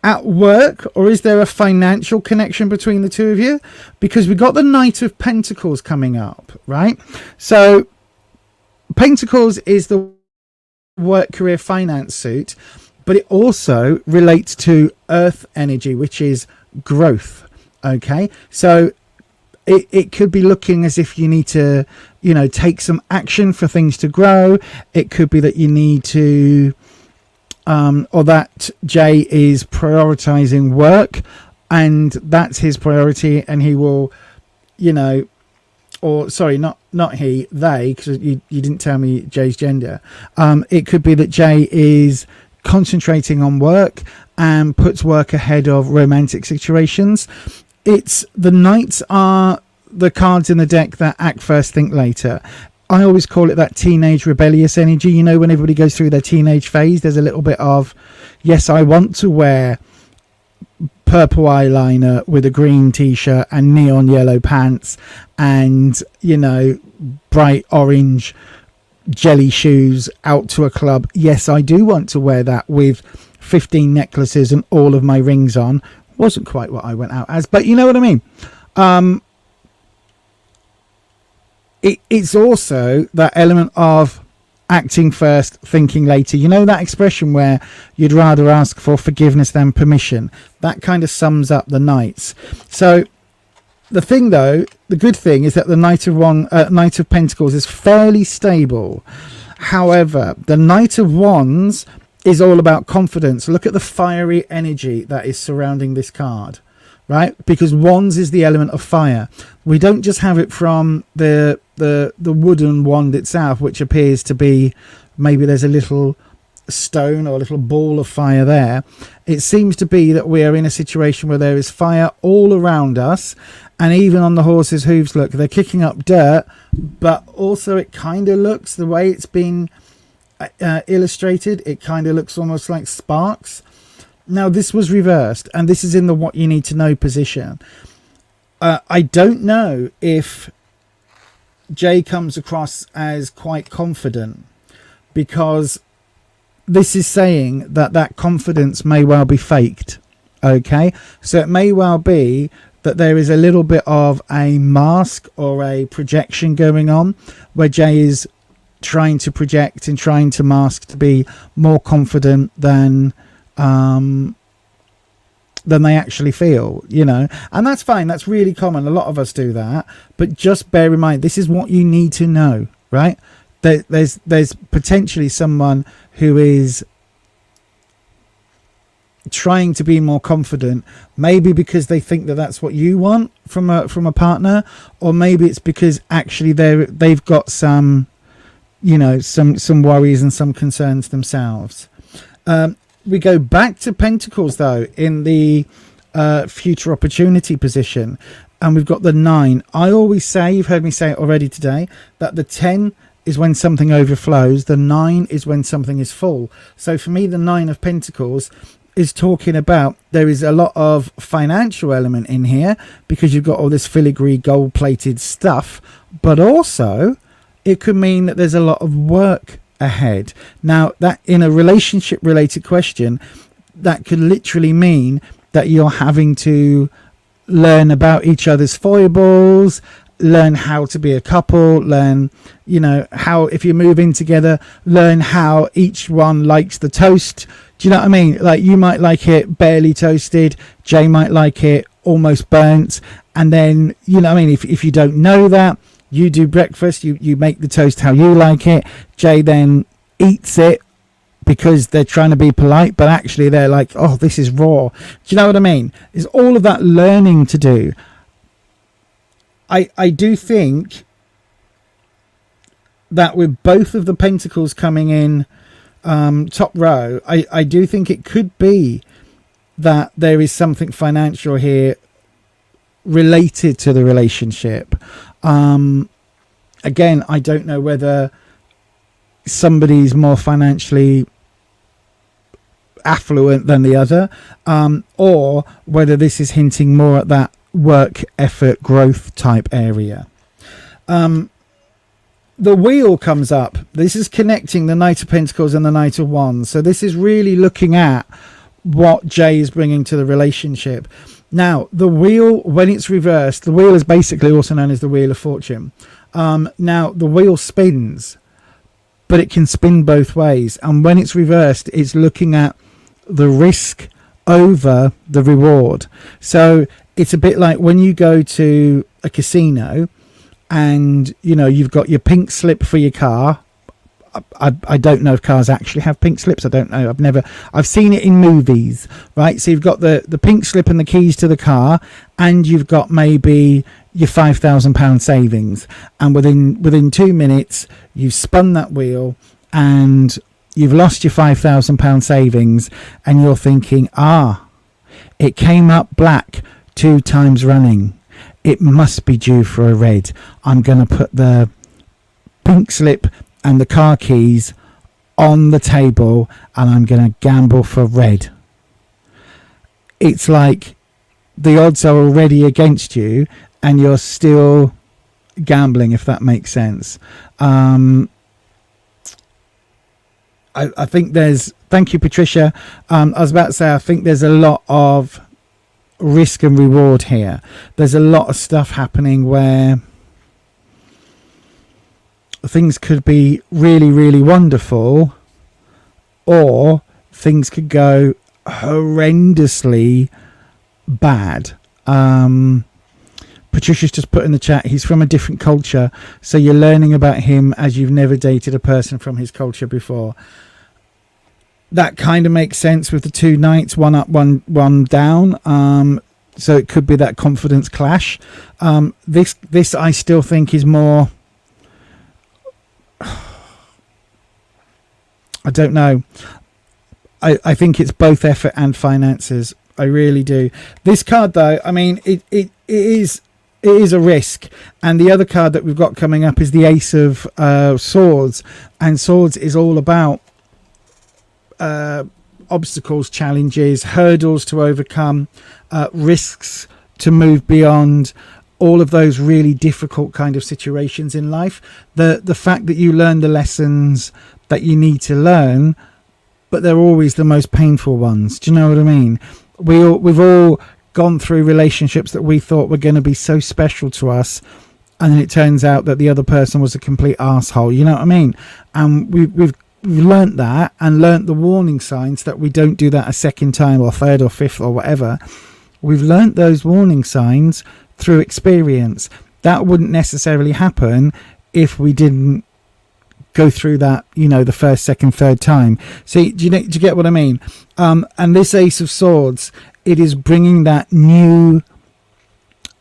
at work, or is there a financial connection between the two of you? Because we got the Knight of Pentacles coming up, right? So Pentacles is the work, career, finance suit, but it also relates to earth energy, which is growth. Okay, so it could be looking as if you need to, take some action for things to grow. It could be that you need to, or that Jay is prioritizing work, and that's his priority, and he will, or sorry, not he, they, because you didn't tell me Jay's gender. It could be that Jay is concentrating on work and puts work ahead of romantic situations. It's the Knights are the cards in the deck that act first, think later. I always call it that teenage rebellious energy. When everybody goes through their teenage phase, there's a little bit of, yes, I want to wear purple eyeliner with a green t-shirt and neon yellow pants and, you know, bright orange jelly shoes out to a club. Yes, I do want to wear that with 15 necklaces and all of my rings on. Wasn't quite what I went out as, but you know what I mean. It's also that element of acting first, thinking later. You know that expression where you'd rather ask for forgiveness than permission? That kind of sums up the knights. So the thing, though, the good thing is that the Knight of Pentacles is fairly stable. However, the Knight of Wands is all about confidence. Look at the fiery energy that is surrounding this card, right? Because Wands is the element of fire. We don't just have it from the wooden wand itself, which appears to be, maybe there's a little stone or a little ball of fire there. It seems to be that we are in a situation where there is fire all around us, and even on the horse's hooves, look, they're kicking up dirt, but also it kind of looks, the way it's been illustrated, it kind of looks almost like sparks. Now this was reversed, and this is in the what you need to know position. I don't know if Jay comes across as quite confident, because this is saying that confidence may well be faked. Okay, so it may well be that there is a little bit of a mask or a projection going on, where Jay is trying to project and trying to mask to be more confident than they actually feel, you know. And that's fine, that's really common, a lot of us do that, but just bear in mind, this is what you need to know, right? There's potentially someone who is trying to be more confident, maybe because they think that that's what you want from a partner, or maybe it's because actually they've got some, you know, some worries and some concerns themselves. We go back to Pentacles, though, in the future opportunity position, and we've got the 9. I always say, you've heard me say it already today, that the 10 is when something overflows, the 9 is when something is full. So for me, the 9 of Pentacles is talking about there is a lot of financial element in here, because you've got all this filigree gold-plated stuff, but also it could mean that there's a lot of work ahead. Now, that in a relationship related question, that could literally mean that you're having to learn about each other's foibles, learn how to be a couple, learn, you know, how, if you move in together, learn how each one likes the toast. Do you know what I mean? Like, you might like it barely toasted, Jay might like it almost burnt, and then, you know what I mean, if you don't know that, you do breakfast, you make the toast how you like it, Jay then eats it because they're trying to be polite, but actually they're like, oh, this is raw. Do you know what I mean? There's all of that learning to do. I do think that with both of the Pentacles coming in top row, I do think it could be that there is something financial here related to the relationship. Again, I don't know whether somebody's more financially affluent than the other, or whether this is hinting more at that work effort growth type area. The wheel comes up. This is connecting the Knight of Pentacles and the Knight of Wands. So this is really looking at what Jay is bringing to the relationship. Now, the wheel, when it's reversed, the wheel is basically also known as the Wheel of Fortune. Now, the wheel spins, but it can spin both ways. And when it's reversed, it's looking at the risk over the reward. So it's a bit like when you go to a casino and, you know, you've got your pink slip for your car. I don't know if cars actually have pink slips. I don't know. I've seen it in movies, right? So you've got the pink slip and the keys to the car, and you've got maybe your £5,000 savings. And within 2 minutes, you've spun that wheel and you've lost your £5,000 savings, and you're thinking, it came up black 2 times running. It must be due for a red. I'm going to put the pink slip and the car keys on the table, and I'm going to gamble for red. it's like the odds are already against you and you're still gambling, if that makes sense. I think there's, thank you, Patricia. I was about to say, I think there's a lot of risk and reward here. There's a lot of stuff happening where things could be really, really wonderful, or things could go horrendously bad. Patricia's just put in the chat, he's from a different culture, so you're learning about him as you've never dated a person from his culture before. That kind of makes sense with the two knights, one up, one down. So it could be that confidence clash. This I still think is more, I don't know. I think it's both effort and finances. I really do. This card, though, I mean, it is a risk. And the other card that we've got coming up is the Ace of Swords. And Swords is all about obstacles, challenges, hurdles to overcome, risks to move beyond, all of those really difficult kind of situations in life. The fact that you learn the lessons that you need to learn, but they're always the most painful ones. Do you know what I mean? We've all gone through relationships that we thought were going to be so special to us, and then it turns out that the other person was a complete asshole. You know what I mean? And we've learnt that, and learnt the warning signs that we don't do that a second time or third or fifth or whatever. We've learnt those warning signs through experience. That wouldn't necessarily happen if we didn't go through that, you know, the first, second, third time. So do you get what I mean? And this Ace of Swords, it is bringing that new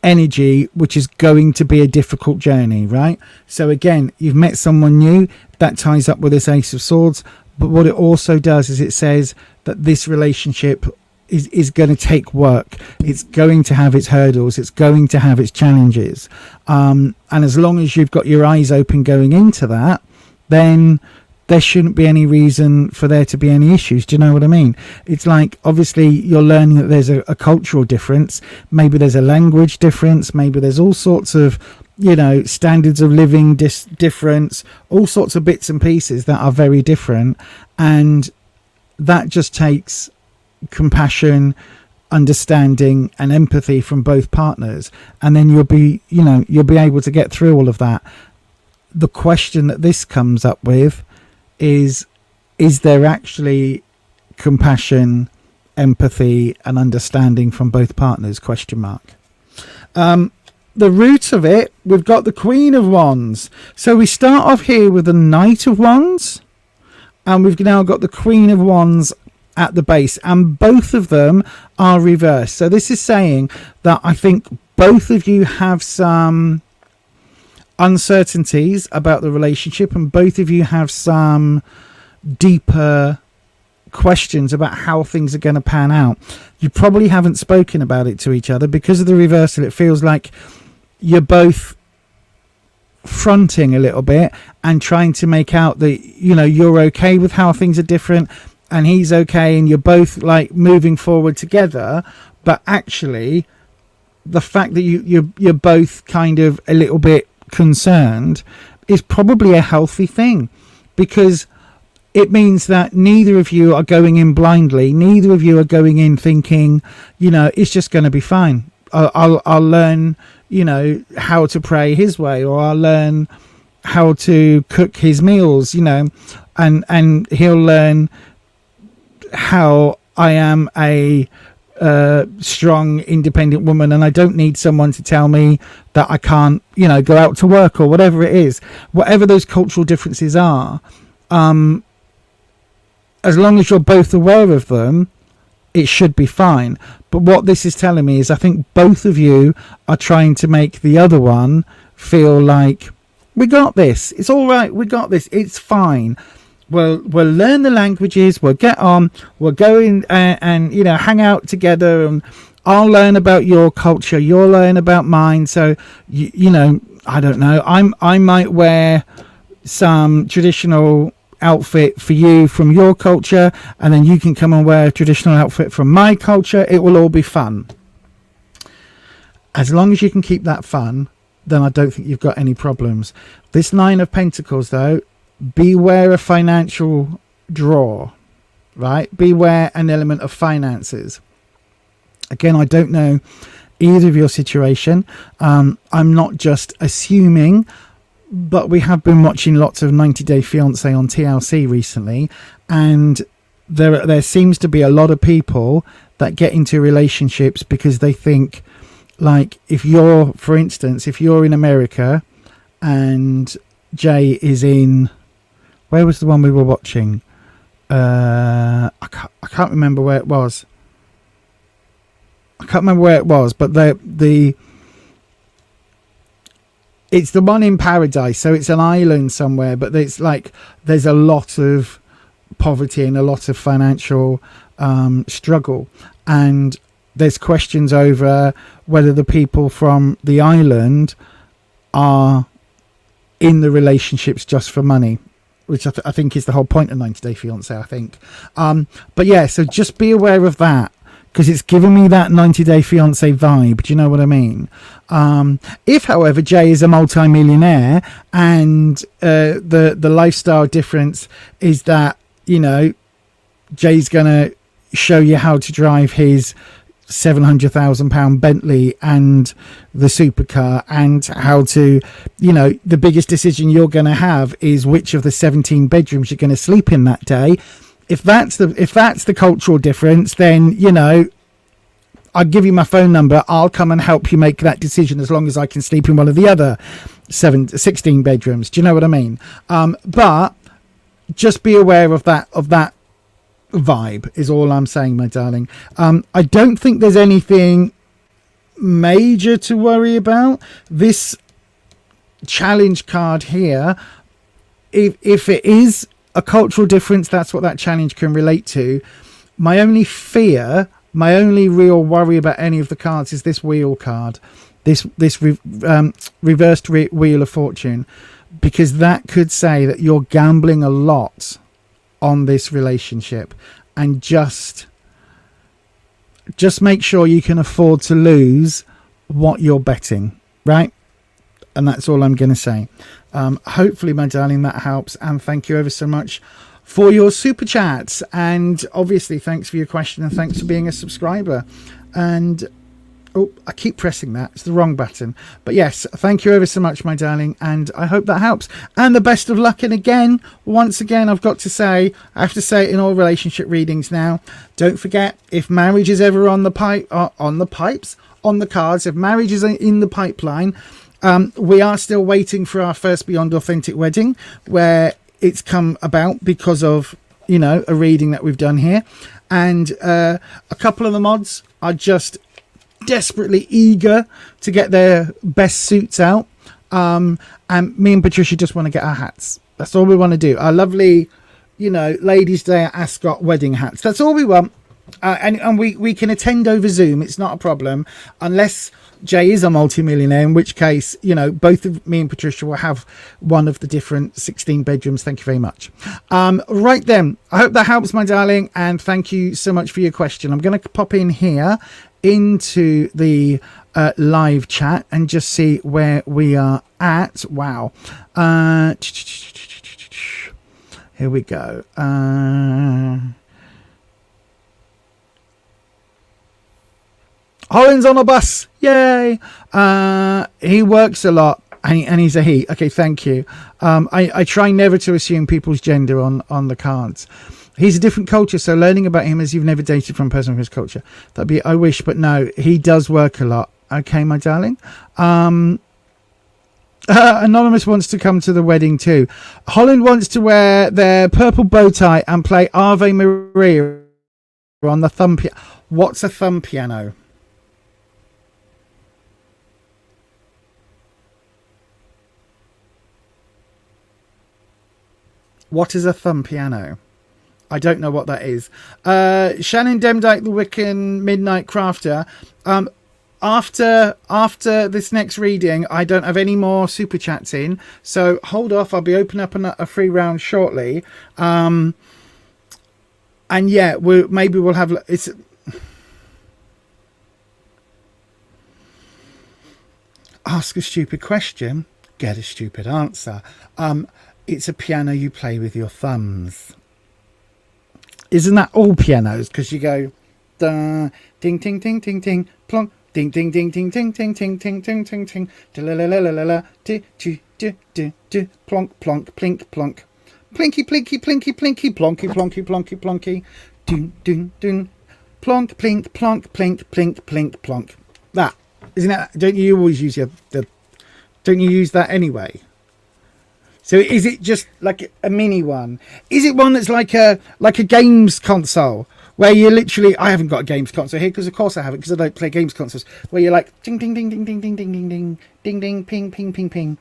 energy, which is going to be a difficult journey, right? So again, you've met someone new, that ties up with this Ace of Swords. But what it also does is it says that this relationship is going to take work. It's going to have its hurdles. It's going to have its challenges. And as long as you've got your eyes open going into that, then there shouldn't be any reason for there to be any issues. Do you know what I mean? It's like, obviously, you're learning that there's a cultural difference. Maybe there's a language difference. Maybe there's all sorts of, you know, standards of living difference, all sorts of bits and pieces that are very different. And that just takes compassion, understanding and empathy from both partners. And then you'll be able to get through all of that. The question that this comes up with is there actually compassion, empathy and understanding from both partners? ? The root of it, we've got the Queen of Wands. So we start off here with the Knight of Wands, and we've now got the Queen of Wands at the base, and both of them are reversed. So this is saying that I think both of you have some uncertainties about the relationship, and both of you have some deeper questions about how things are going to pan out. You probably haven't spoken about it to each other because of the reversal. It feels like you're both fronting a little bit and trying to make out that, you know, you're okay with how things are different and he's okay, and you're both like moving forward together. But actually the fact that you're both kind of a little bit concerned is probably a healthy thing, because it means that neither of you are going in blindly. Neither of you are going in thinking, you know, it's just going to be fine. I'll learn, you know, how to pray his way, or I'll learn how to cook his meals, you know, and he'll learn how I am a strong, independent woman, and I don't need someone to tell me that I can't, you know, go out to work, or whatever it is, whatever those cultural differences are. As long as you're both aware of them, it should be fine. But what this is telling me is I think both of you are trying to make the other one feel like, we got this, it's all right, we got this, it's fine. We'll learn the languages, we'll get on, we'll go in and you know, hang out together, and I'll learn about your culture, you'll learn about mine. So you know, I don't know, I might wear some traditional outfit for you from your culture, and then you can come and wear a traditional outfit from my culture. It will all be fun. As long as you can keep that fun, then I don't think you've got any problems. This Nine of Pentacles, though, beware a financial draw, right? Beware an element of finances. Again, I don't know either of your situation. I'm not just assuming, but we have been watching lots of 90 Day Fiancé on TLC recently, and there seems to be a lot of people that get into relationships because they think, like, if you're, for instance, if you're in America and Jay is in, where was the one we were watching? I can't remember where it was. I can't remember where it was, but it's the one in Paradise, so it's an island somewhere, but it's like there's a lot of poverty and a lot of financial struggle, and there's questions over whether the people from the island are in the relationships just for money, which I think is the whole point of 90 Day Fiancé, I think. But yeah, so just be aware of that, because it's giving me that 90 Day Fiancé vibe. Do you know what I mean? If, however, Jay is a multi-millionaire and the lifestyle difference is that, you know, Jay's going to show you how to drive his £700,000 Bentley and the supercar, and how to, you know, the biggest decision you're going to have is which of the 17 bedrooms you're going to sleep in that day. If that's the cultural difference, then, you know, I'll give you my phone number. I'll come and help you make that decision, as long as I can sleep in one of the other 16 bedrooms. Do you know what I mean? But just be aware of that vibe is all I'm saying, my darling. I don't think there's anything major to worry about. This challenge card here, if it is a cultural difference, that's what that challenge can relate to. My only fear, my only real worry about any of the cards is this wheel card, this reversed wheel of fortune, because that could say that you're gambling a lot on this relationship, and just make sure you can afford to lose what you're betting, right? And that's all I'm going to say. Hopefully, my darling, that helps, and thank you ever so much for your super chats, and obviously thanks for your question, and thanks for being a subscriber. And oh, I keep pressing that, it's the wrong button, but yes, thank you ever so much, my darling, and I hope that helps, and the best of luck. And again, once again, I've got to say, I have to say it in all relationship readings now, don't forget, if marriage is ever on the cards, if marriage is in the pipeline, we are still waiting for our first Beyond Authentic wedding, where it's come about because of, you know, a reading that we've done here, and a couple of the mods are just desperately eager to get their best suits out, and me and Patricia just want to get our hats. That's all we want to do, our lovely, you know, Ladies' Day at Ascot wedding hats. That's all we want, and we can attend over Zoom, it's not a problem, unless Jay is a multi-millionaire, in which case, you know, both of me and Patricia will have one of the different 16 bedrooms. Thank you very much. Right then, I hope that helps, my darling, and thank you so much for your question. I'm going to pop in here into the live chat and just see where we are at. Wow. Here we go. Holland's on a bus, yay! He works a lot, and he's a he. Okay, thank you. I try never to assume people's gender on the cards. He's a different culture, so learning about him as you've never dated from a person from his culture, that'd be, I wish, but no, he does work a lot. Okay, my darling. Anonymous wants to come to the wedding too. Holland wants to wear their purple bow tie and play Ave Maria on the thumb piano. What's a thumb piano? What is a thumb piano? I don't know what that is. Shannon Demdike, the Wiccan Midnight Crafter. after this next reading, I don't have any more super chats in, so hold off. I'll be opening up a free round shortly. And yeah, maybe we'll have it's. Ask a stupid question, get a stupid answer. It's a piano you play with your thumbs. Isn't that all pianos? Because you go, da, ding, ding, ding, ding, ding, plonk, ding, ding, ding, ding, ding, ding, ding, ding, ding, ding, ding, da la la la la la la, do do do do do, plonk, plonk, plink, plonk, plinky, plinky, plinky, plinky, plonky, plonky, plonky, plonky, doon, doon, doon, plonk, plink, plonk, plink, plink, plink, plonk. That. Isn't that? Don't you always use don't you use that anyway? So is it just like a mini one? Is it one that's like a games console where you literally? I haven't got a games console here because of course I haven't, because I don't play games consoles. Where you're like ding ding ding ding ding ding ding ding ding ding ding ping ping ping ping.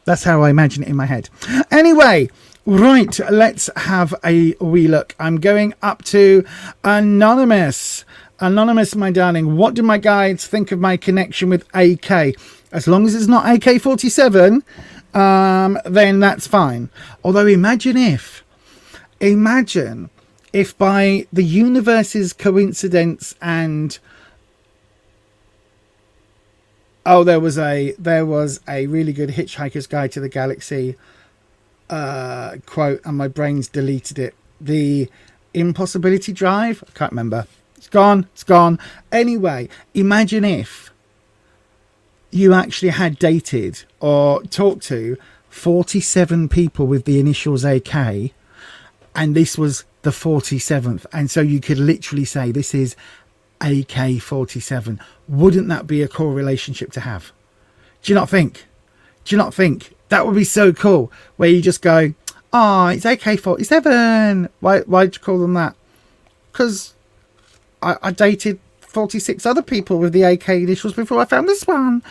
That's how I imagine it in my head. Anyway, right, let's have a wee look. I'm going up to Anonymous. Anonymous, my darling, what do my guides think of my connection with AK? As long as it's not AK-47, then that's fine. Although imagine if by the universe's coincidence and there was a really good Hitchhiker's Guide to the Galaxy quote, and my brain's deleted it. The impossibility drive, I can't remember. It's gone. Anyway, imagine if you actually had dated or talked to 47 people with the initials AK, and this was the 47th. And so you could literally say, this is AK-47. Wouldn't that be a cool relationship to have? Do you not think? That would be so cool, where you just go, oh, it's AK-47. Why'd you call them that? Because I dated 46 other people with the AK initials before I found this one.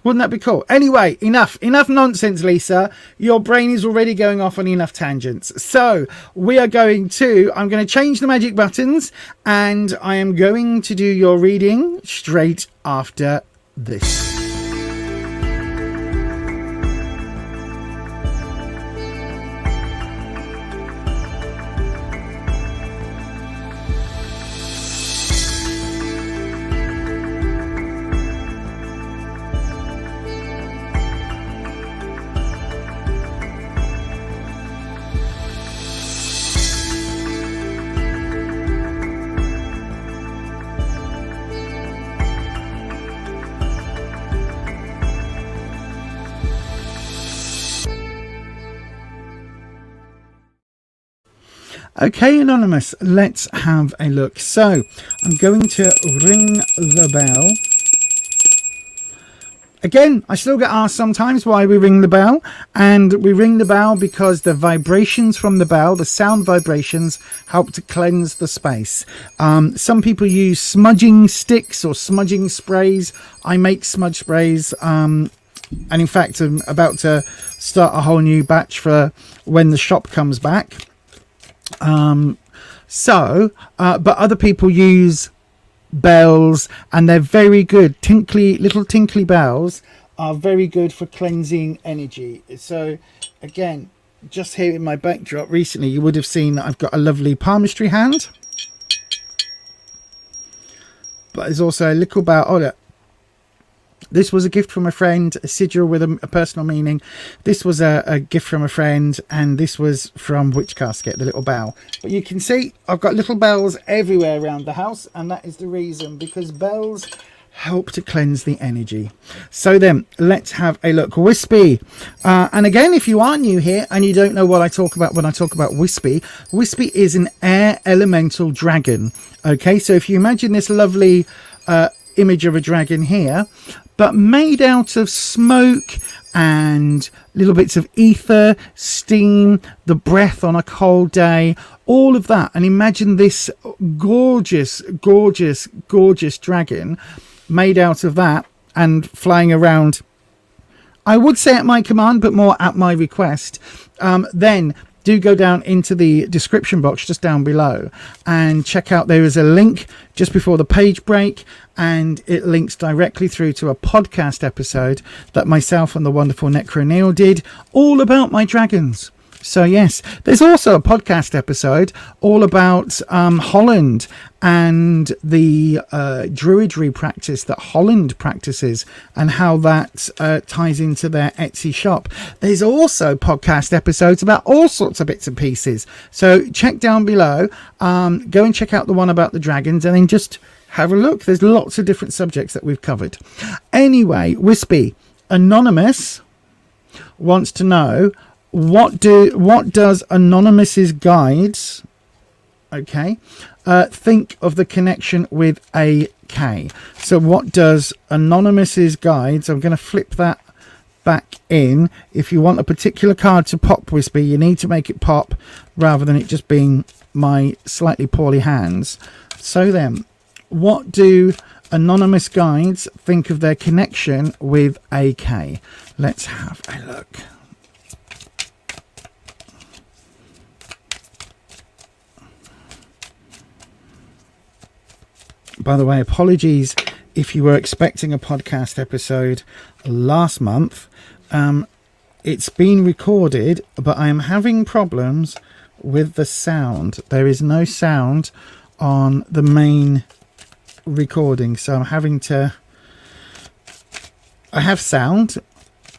Wouldn't that be cool? Anyway, enough nonsense, Lisa. Your brain is already going off on enough tangents. So I'm going to change the magic buttons, and I am going to do your reading straight after this. Okay, Anonymous, let's have a look. So I'm going to ring the bell. Again, I still get asked sometimes why we ring the bell, and we ring the bell because the vibrations from the bell, the sound vibrations, help to cleanse the space. Some people use smudging sticks or smudging sprays. I make smudge sprays, and in fact I'm about to start a whole new batch for when the shop comes back. But other people use bells, and they're very good. Little tinkly bells are very good for cleansing energy. So again, just here in my backdrop recently, you would have seen that I've got a lovely palmistry hand, but there's also a little bell. Oh, look. This was a gift from a friend, a sigil with a personal meaning. This was a gift from a friend, and this was from Witch Casket, the little bell. But you can see I've got little bells everywhere around the house, and that is the reason, because bells help to cleanse the energy. So then, let's have a look. Wispy. And again, if you are new here and you don't know what I talk about when I talk about Wispy, Wispy is an air elemental dragon. Okay, so if you imagine this lovely image of a dragon here, but made out of smoke and little bits of ether, steam, the breath on a cold day, all of that. And imagine this gorgeous, gorgeous, gorgeous dragon made out of that and flying around, I would say at my command, but more at my request. Then do go down into the description box just down below and check out. There is a link just before the page break, and it links directly through to a podcast episode that myself and the wonderful Necro Neil did, all about my dragons. So yes, there's also a podcast episode all about Holland and the druidry practice that Holland practices and how that ties into their Etsy shop. There's also podcast episodes about all sorts of bits and pieces. So check down below, go and check out the one about the dragons, and then just have a look. There's lots of different subjects that we've covered. Anyway, Wispy Anonymous wants to know, what does Anonymous's guides, okay, think of the connection with AK? So what does Anonymous's guides, I'm going to flip that back in. If you want a particular card to pop, Wispy, you need to make it pop rather than it just being my slightly poorly hands. So then, what do Anonymous guides think of their connection with AK? Let's have a look. By the way, apologies if you were expecting a podcast episode last month. It's been recorded, but I am having problems with the sound. There is no sound on the main recording, so I'm having to... I have sound,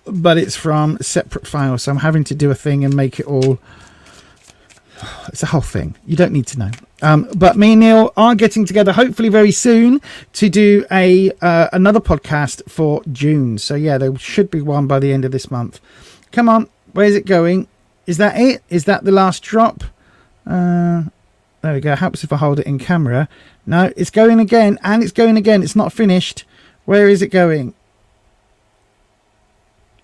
but it's from separate files, so I'm having to do a thing and make it all... It's a whole thing. You don't need to know. But me and Neil are getting together hopefully very soon to do another podcast for June. So yeah, there should be one by the end of this month. Come on, where's it going? Is that it? Is that the last drop? There we go. Helps if I hold it in camera. No, it's going again, and it's going again. It's not finished. Where is it going?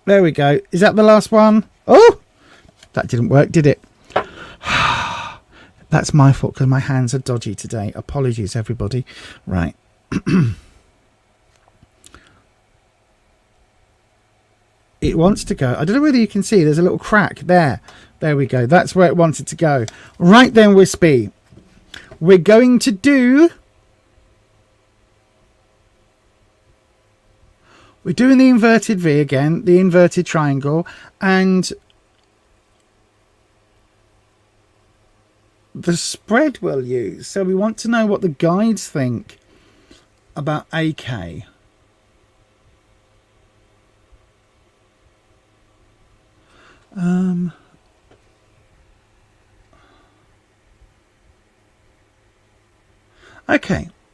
There we go. Is that the last one? Oh, that didn't work, did it? That's my fault because my hands are dodgy today. Apologies, everybody. Right. It wants to go. I don't know whether you can see. There's a little crack there. There we go. That's where it wanted to go. Right then, Wispy. We're going to do... We're doing the inverted V again. The inverted triangle. And... the spread we'll use. So we want to know what the guides think about AK. Okay.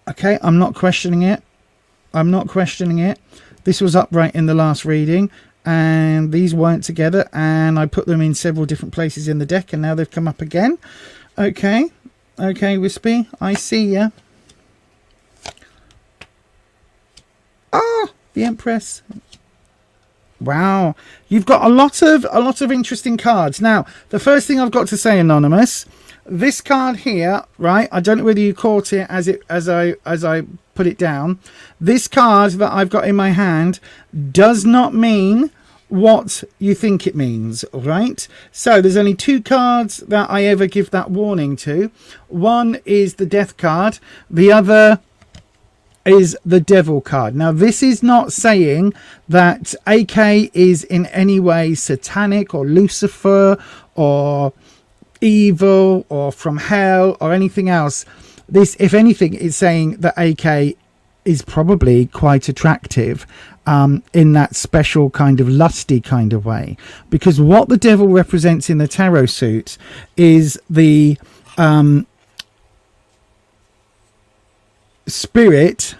Okay, I'm not questioning it. This was upright in the last reading, and these weren't together, and I put them in several different places in the deck, and now they've come up again. Okay, Wispy, I see ya. Ah, the Empress. Wow, you've got a lot of interesting cards. Now, the first thing I've got to say, Anonymous, this card here, right? I don't know whether you caught it as I put it down. This card that I've got in my hand does not mean what you think it means, right? So there's only two cards that I ever give that warning to. One is the Death card. The other is the Devil card. Now, this is not saying that AK is in any way satanic or Lucifer or evil or from hell or anything else. This, if anything, is saying that AK is probably quite attractive in that special kind of lusty kind of way, because what the Devil represents in the tarot suit is the spirit,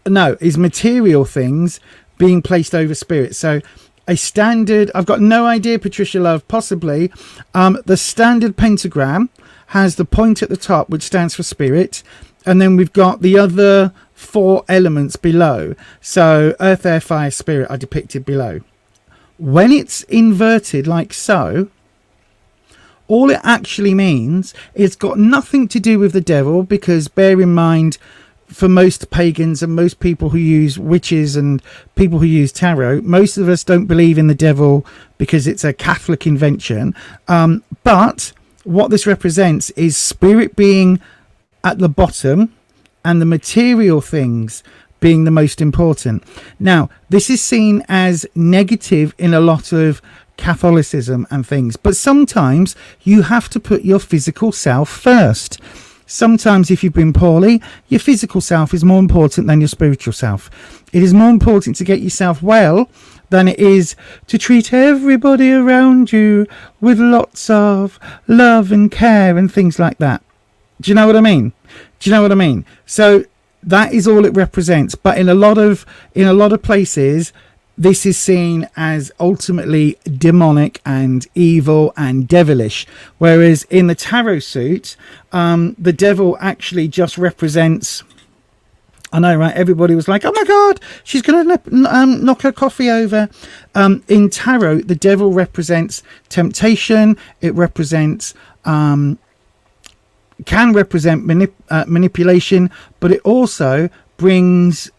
no, is material things being placed over spirit. So a standard, I've got no idea, Patricia Love, possibly the standard pentagram has the point at the top which stands for spirit, and then we've got the other four elements below. So earth, air, fire, spirit are depicted below. When it's inverted like so, all it actually means, it's got nothing to do with the devil, because bear in mind, for most pagans and most people who use witches and people who use tarot, most of us don't believe in the devil because it's a Catholic invention. But what this represents is spirit being at the bottom and the material things being the most important. Now, this is seen as negative in a lot of Catholicism and things, but sometimes you have to put your physical self first. Sometimes if you've been poorly, your physical self is more important than your spiritual self. It is more important to get yourself well than it is to treat everybody around you with lots of love and care and things like that. Do you know what I mean? So that is all it represents. But in a lot of places, this is seen as ultimately demonic and evil and devilish. Whereas in the tarot suit, the devil actually just represents... I know, right? Everybody was like, oh my God, she's going to knock her coffee over. In tarot, the devil represents temptation. It represents... can represent manipulation, but it also brings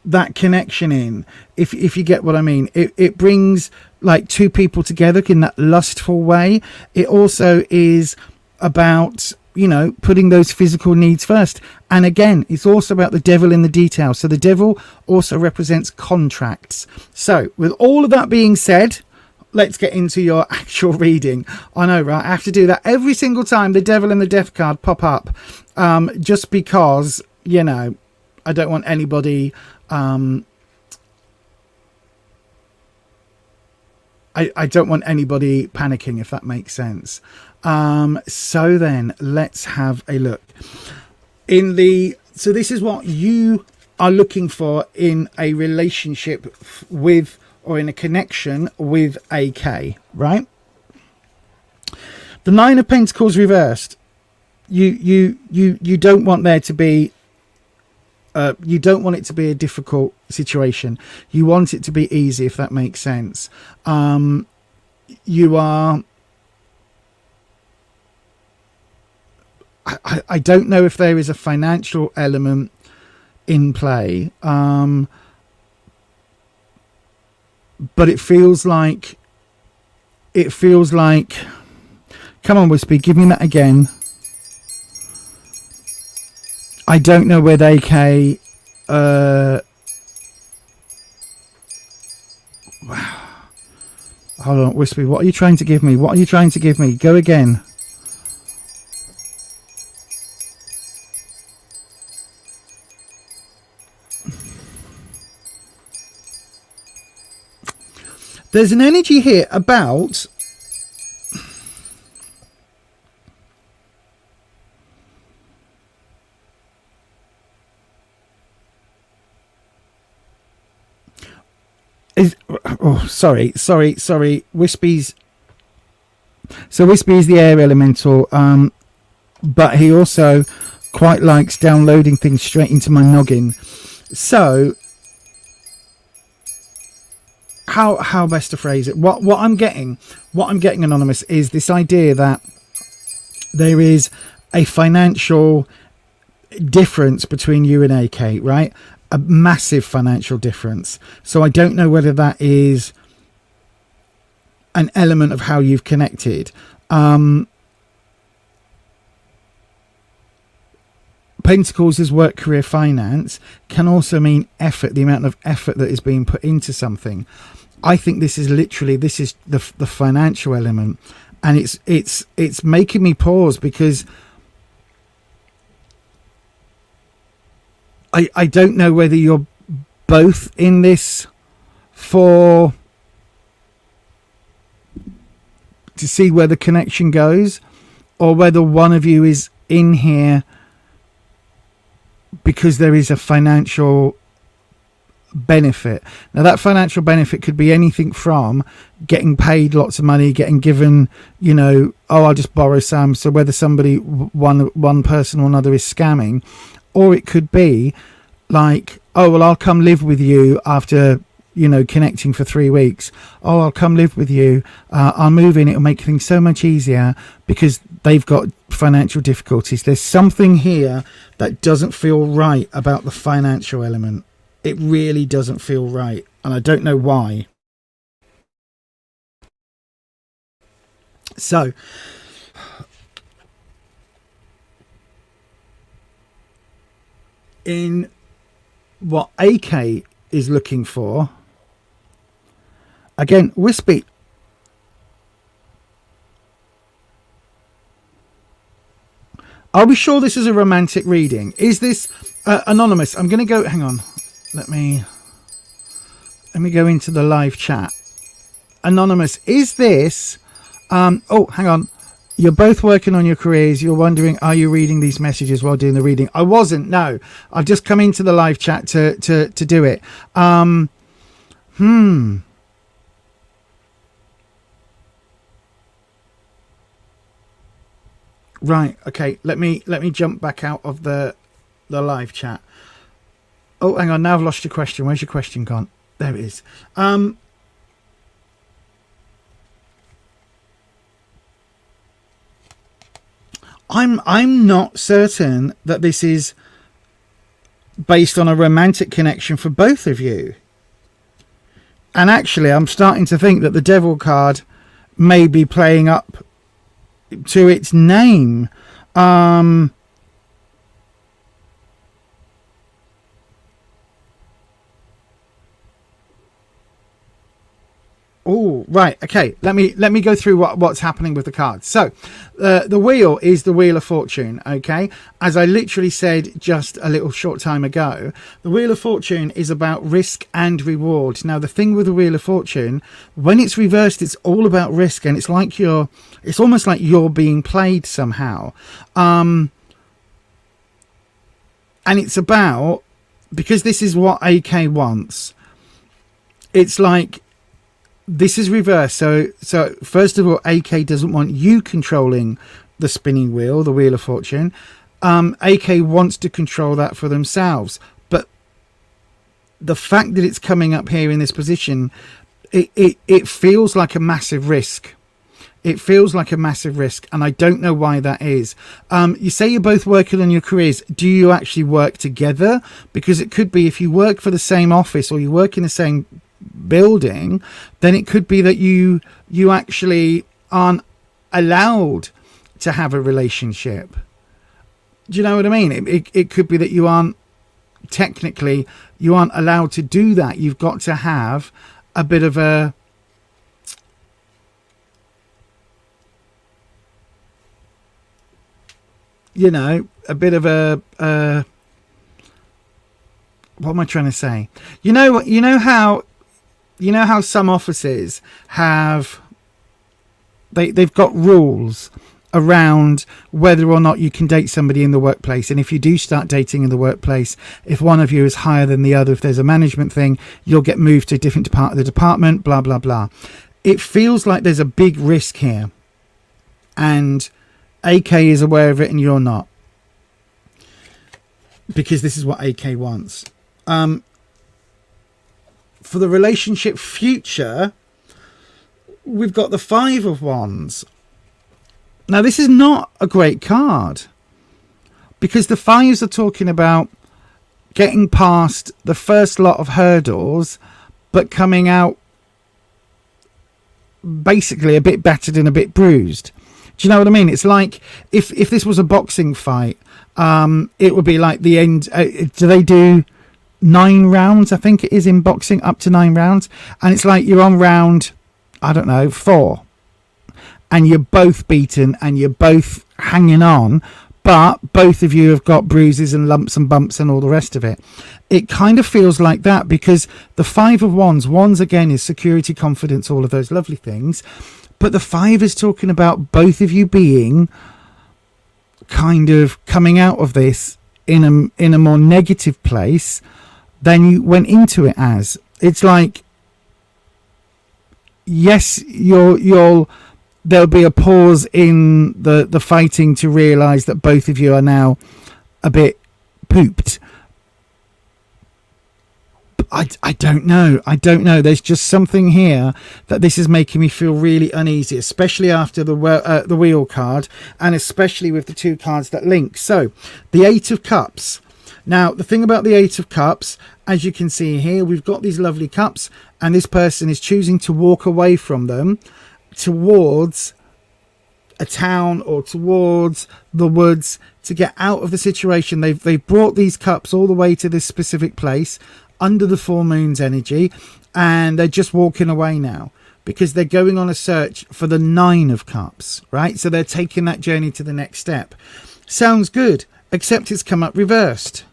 that connection in, if you get what I mean. It brings like two people together in that lustful way. It also is about, you know, putting those physical needs first. And again, it's also about the devil in the details. So the devil also represents contracts. So with all of that being said, let's get into your actual reading. I know, right? I have to do that every single time the devil and the death card pop up, just because, you know, I don't want anybody... I don't want anybody panicking, if that makes sense. So then let's have a look. So this is what you are looking for in a relationship with, or in a connection with AK, right? The Nine of Pentacles reversed. You don't want there to be... you don't want it to be a difficult situation. You want it to be easy, if that makes sense. You are... I don't know if there is a financial element in play. But it feels like... Come on, Wispy, give me that again. I don't know whether AK... Hold on, Wispy, what are you trying to give me? Go again. There's an energy here about... Sorry. Wispy's... So Wispy is the air elemental, but he also quite likes downloading things straight into my noggin. So... How best to phrase it? What I'm getting, Anonymous, is this idea that there is a financial difference between you and AK, right? A massive financial difference. So I don't know whether that is an element of how you've connected. Pentacles is work, career, finance, can also mean effort, the amount of effort that is being put into something. I think this is the financial element, and it's making me pause, because I don't know whether you're both in this to see where the connection goes, or whether one of you is in here because there is a financial benefit. Now, that financial benefit could be anything from getting paid lots of money, getting given, you know, oh, I'll just borrow some. So whether somebody, one person or another, is scamming, or it could be like, oh, well, I'll come live with you after connecting for 3 weeks. Oh, I'll come live with you. I'll move in. It'll make things so much easier, because they've got financial difficulties. There's something here that doesn't feel right about the financial element. It really doesn't feel right, and I don't know why. So in what AK is looking for, again, Wispy, are we sure this is a romantic reading? Is this anonymous? I'm going to go, hang on, let me go into the live chat. Anonymous, is this oh, hang on, you're both working on your careers, you're wondering, are you reading these messages while doing the reading? I wasn't, no, I've just come into the live chat to do it. Right, okay, let me jump back out of the live chat. Oh, hang on, now I've lost your question. Where's your question gone? There it is. I'm not certain that this is based on a romantic connection for both of you. And actually, I'm starting to think that the Devil card may be playing up to its name. Oh, right. Okay. Let me go through what's happening with the cards. So, the wheel is the Wheel of Fortune. Okay. As I literally said just a little short time ago, the Wheel of Fortune is about risk and reward. Now, the thing with the Wheel of Fortune, when it's reversed, it's all about risk, and it's almost like you're being played somehow. And it's about, because this is what AK wants. It's like, this is reversed. So first of all, AK doesn't want you controlling the spinning wheel, the Wheel of Fortune. AK wants to control that for themselves. But the fact that it's coming up here in this position, it feels like a massive risk. It feels like a massive risk, and I don't know why that is. You say you're both working on your careers. Do you actually work together? Because it could be, if you work for the same office or you work in the same building, then it could be that you actually aren't allowed to have a relationship. Do you know what I mean? It could be that you aren't allowed to do that. You've got to have a bit of a what am I trying to say? You know how some offices have, they've got rules around whether or not you can date somebody in the workplace. And if you do start dating in the workplace, if one of you is higher than the other, if there's a management thing, you'll get moved to a different part of the department, blah, blah, blah. It feels like there's a big risk here. And AK is aware of it and you're not. Because this is what AK wants. For the relationship future, we've got the Five of Wands. Now, this is not a great card, because the fives are talking about getting past the first lot of hurdles, but coming out basically a bit battered and a bit bruised. Do you know what I mean? It's like if this was a boxing fight, it would be like the end. Do they do 9 rounds? I think it is in boxing, up to 9 rounds. And it's like you're on round, I don't know, 4. And you're both beaten and you're both hanging on. But both of you have got bruises and lumps and bumps and all the rest of it. It kind of feels like that, because the Five of Wands again is security, confidence, all of those lovely things. But the 5 is talking about both of you being kind of coming out of this in a more negative place than you went into it as. It's like, yes, there'll be a pause in the fighting to realise that both of you are now a bit pooped. I don't know. I don't know. There's just something here that this is making me feel really uneasy, especially after the wheel card, and especially with the 2 cards that link. So, the 8 of Cups. Now, the thing about the 8 of Cups, as you can see here, we've got these lovely cups, and this person is choosing to walk away from them towards a town or towards the woods to get out of the situation. They've brought these cups all the way to this specific place under the full moon's energy, and they're just walking away now because they're going on a search for the 9 of Cups, right? So they're taking that journey to the next step. Sounds good, except it's come up reversed.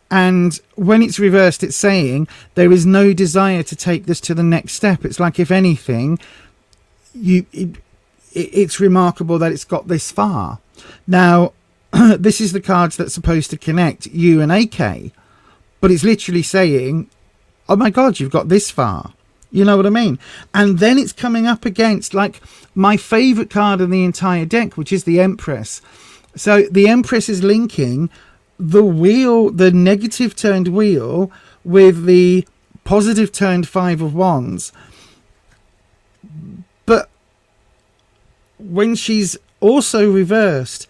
And when it's reversed, it's saying there is no desire to take this to the next step. It's like, if anything, it's remarkable that it's got this far. Now, this is the cards that's supposed to connect you and AK, but it's literally saying, oh my God, you've got this far. You know what I mean? And then it's coming up against, like, my favorite card in the entire deck, which is the Empress. So the Empress is linking the wheel, the negative turned wheel, with the positive turned 5 of Wands. But when she's also reversed,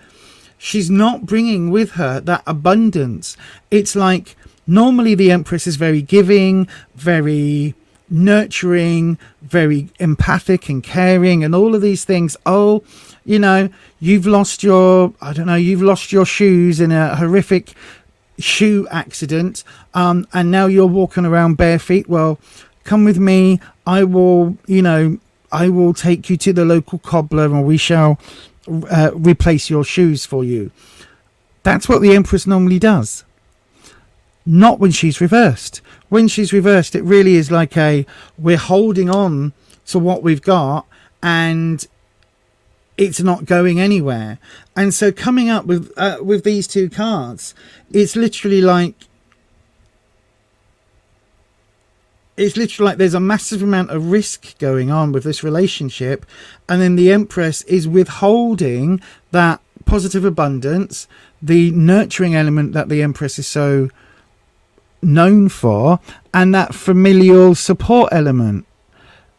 she's not bringing with her that abundance. It's like, normally the Empress is very giving, very nurturing, very empathic and caring and all of these things. Oh, you know, you've lost your shoes in a horrific shoe accident, and now you're walking around bare feet. Well, come with me. I will take you to the local cobbler and we shall replace your shoes for you. That's what the Empress normally does. Not when she's reversed. When she's reversed, it really is like we're holding on to what we've got and it's not going anywhere. And so coming up with these 2 cards, it's literally like there's a massive amount of risk going on with this relationship, and then the Empress is withholding that positive abundance, the nurturing element that the Empress is so known for, and that familial support element.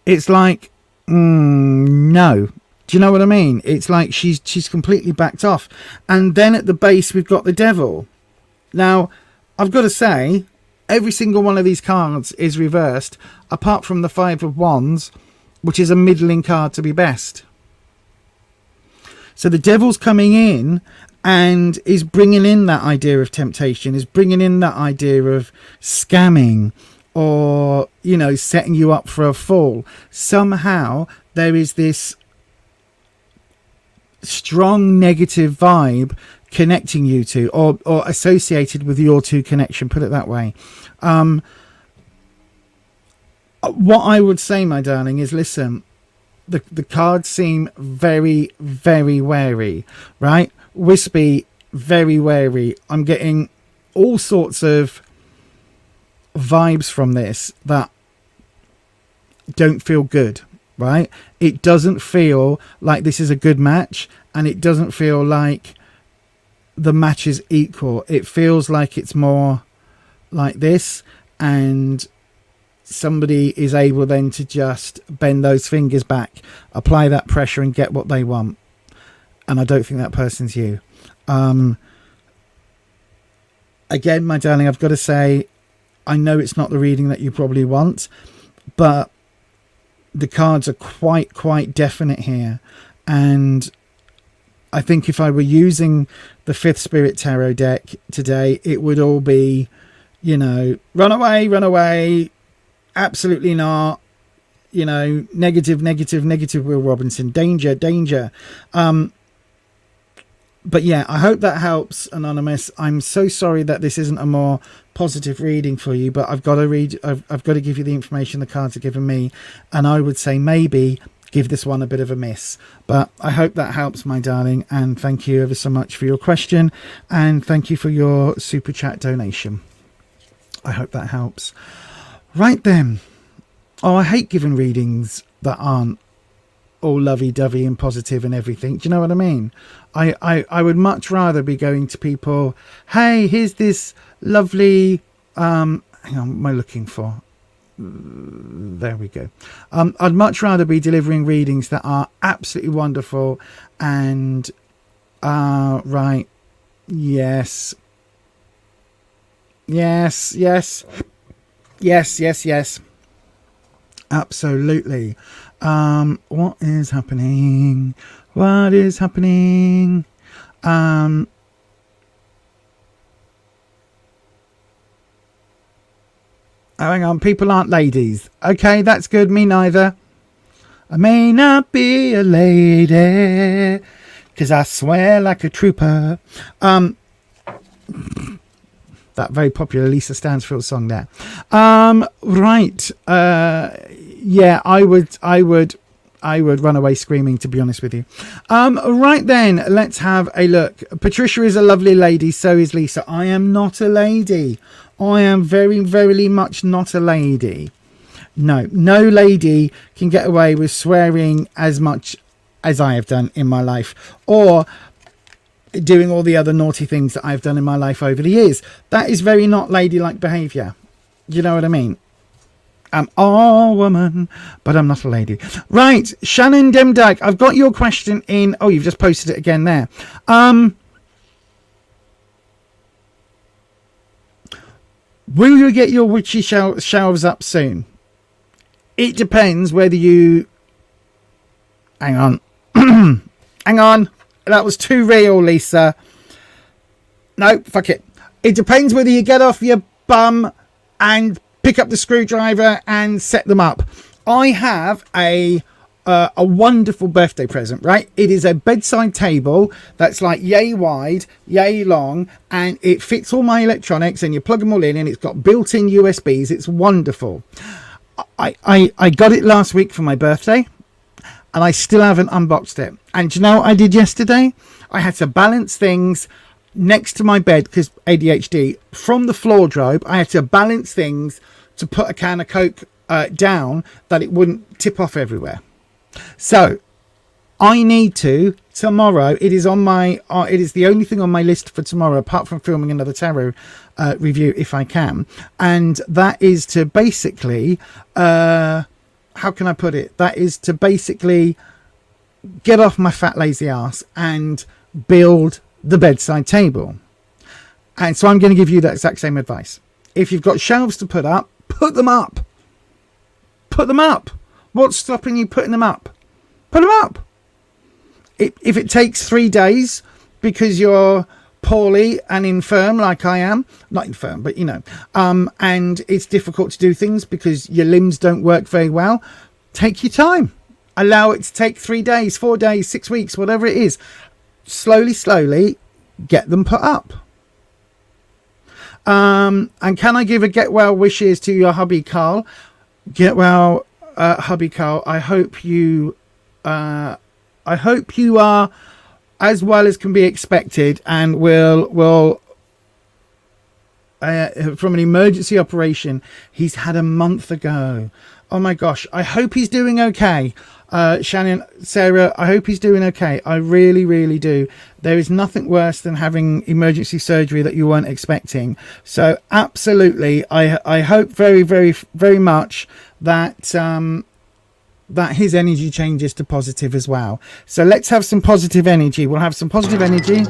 It's like, no. Do you know what I mean? It's like she's completely backed off. And then at the base, we've got the Devil. Now, I've got to say, every single one of these cards is reversed, apart from the 5 of Wands, which is a middling card to be best. So the Devil's coming in and is bringing in that idea of temptation, is bringing in that idea of scamming or, setting you up for a fall. Somehow there is this strong negative vibe connecting you two, or associated with your 2 connection, put it that way. What I would say, my darling, is listen, the cards seem very, very wary, right? Wispy, very wary. I'm getting all sorts of vibes from this that don't feel good, right? It doesn't feel like this is a good match, and it doesn't feel like the match is equal. It feels like it's more like this, and somebody is able then to just bend those fingers back, apply that pressure and get what they want. And I don't think that person's you. Again, my darling, I've got to say, I know it's not the reading that you probably want, but the cards are quite definite here. And I think if I were using the 5th Spirit Tarot deck today, it would all be, run away, absolutely not, negative, Will Robinson, danger. But yeah, I hope that helps, Anonymous. I'm so sorry that this isn't a more positive reading for you, but I've got to give you the information the cards are giving me, and I would say maybe give this one a bit of a miss. But I hope that helps, my darling, and thank you ever so much for your question, and thank you for your super chat donation. I hope that helps. Right then. Oh, I hate giving readings that aren't all lovey-dovey and positive and everything. Do you know what I mean? I would much rather be going to people, hey, here's this lovely hang on, what am I looking for? There we go. I'd much rather be delivering readings that are absolutely wonderful and right. Yes. Absolutely. What is happening? Oh, hang on, people aren't ladies. Okay, that's good. Me neither. I may not be a lady, 'cause I swear like a trooper. That very popular Lisa Stansfield song there. Right. Yeah, I would run away screaming, to be honest with you. Right then, let's have a look. Patricia is a lovely lady, so is Lisa. I am not a lady. I am very, very much not a lady. No lady can get away with swearing as much as I have done in my life, or doing all the other naughty things that I've done in my life over the years. That is very not ladylike behaviour. You know what I mean? I'm a woman, but I'm not a lady. Right, Shannon Demdike, I've got your question in. Oh, you've just posted it again there. Will you get your witchy shelves up soon? It depends whether you... Hang on. Hang on. That was too real, Lisa. No, fuck it. It depends whether you get off your bum and pick up the screwdriver and set them up. I have a wonderful birthday present, right? It is a bedside table that's like yay wide, yay long, and it fits all my electronics, and you plug them all in, and it's got built-in USBs. It's wonderful. I got it last week for my birthday, and I still haven't unboxed it. And do you know what I did yesterday? I had to balance things next to my bed, because ADHD, from the wardrobe. I had to balance things to put a can of Coke down, that it wouldn't tip off everywhere. So I need to tomorrow. It is on my. It is the only thing on my list for tomorrow, apart from filming another tarot review if I can. And that is to basically, how can I put it? That is to basically get off my fat lazy ass and build the bedside table. And so I'm going to give you that exact same advice. If you've got shelves to put up, put them up. Put them up. What's stopping you putting them up? Put them up. If it takes 3 days because you're poorly and infirm like I am, not infirm, but you know, and it's difficult to do things because your limbs don't work very well, take your time. Allow it to take 3 days, 4 days, 6 weeks, whatever it is. Slowly get them put up. And can I give a get well wishes to your hubby Carl? Get well, hubby Carl. I hope you are as well as can be expected, and will from an emergency operation he's had a month ago. Oh my gosh, I hope he's doing okay. Shannon, Sarah, I hope he's doing okay. I really, really do. There is nothing worse than having emergency surgery that you weren't expecting. So absolutely, I hope very, very, very much that that his energy changes to positive as well. So let's have some positive energy. We'll have some positive energy.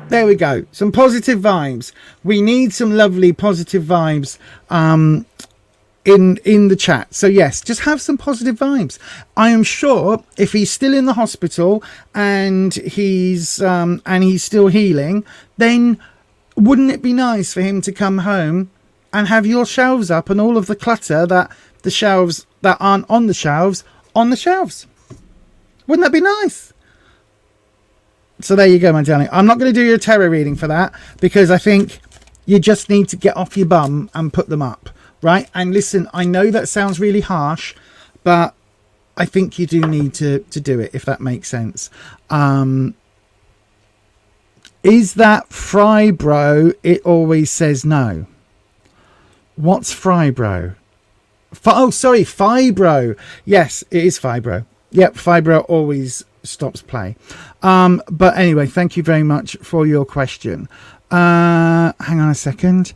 There we go. Some positive vibes. We need some lovely positive vibes in the chat. So yes, just have some positive vibes. I am sure if he's still in the hospital and he's still healing, then wouldn't it be nice for him to come home and have your shelves up and all of the clutter that the shelves that aren't on the shelves on the shelves? Wouldn't that be nice? So there you go, my darling. I'm not going to do your tarot reading for that, because I think you just need to get off your bum and put them up, right? And listen, I know that sounds really harsh, but I think you do need to do it, if that makes sense. Is that Frybro? It always says no. What's Frybro? Sorry, Fibro. Yes, it is Fibro. Yep, Fibro always stops play. But anyway, thank you very much for your question. Hang on a second.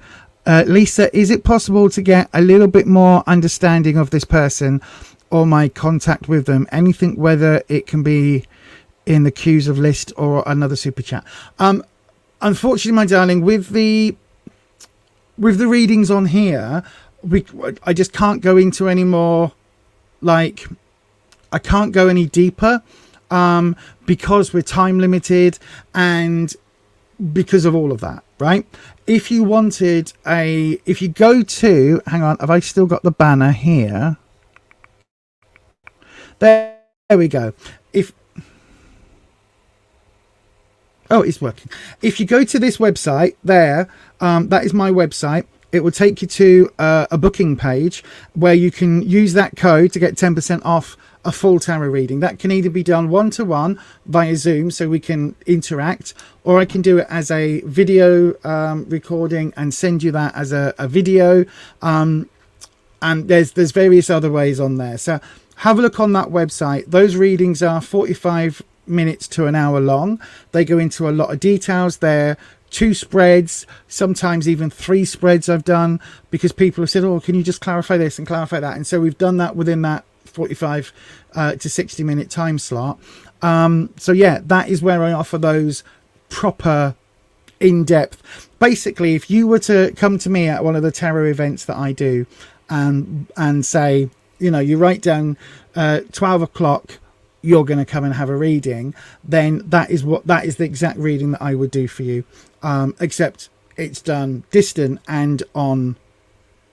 Lisa, is it possible to get a little bit more understanding of this person or my contact with them? Anything, whether it can be in the queues of list or another super chat. Unfortunately, my darling, with the readings on here, I just can't go into any more, like, I can't go any deeper because we're time limited and because of all of that, right? If you wanted if you go to, hang on, have I still got the banner here? There we go. Oh, it's working. If you go to this website there, that is my website. It will take you to a booking page where you can use that code to get 10% off a full tarot reading. That can either be done one-to-one via Zoom so we can interact, or I can do it as a video recording and send you that as a video. And there's various other ways on there. So have a look on that website. Those readings are 45 minutes to an hour long. They go into a lot of details. They're 2 spreads, sometimes even 3 spreads I've done, because people have said, oh, can you just clarify this and clarify that? And so we've done that within that 45 to 60 minute time slot. So yeah, that is where I offer those proper in-depth. Basically, if you were to come to me at one of the tarot events that I do and say, you know, you write down 12 o'clock, you're going to come and have a reading, then that is the exact reading that I would do for you, except it's done distant and on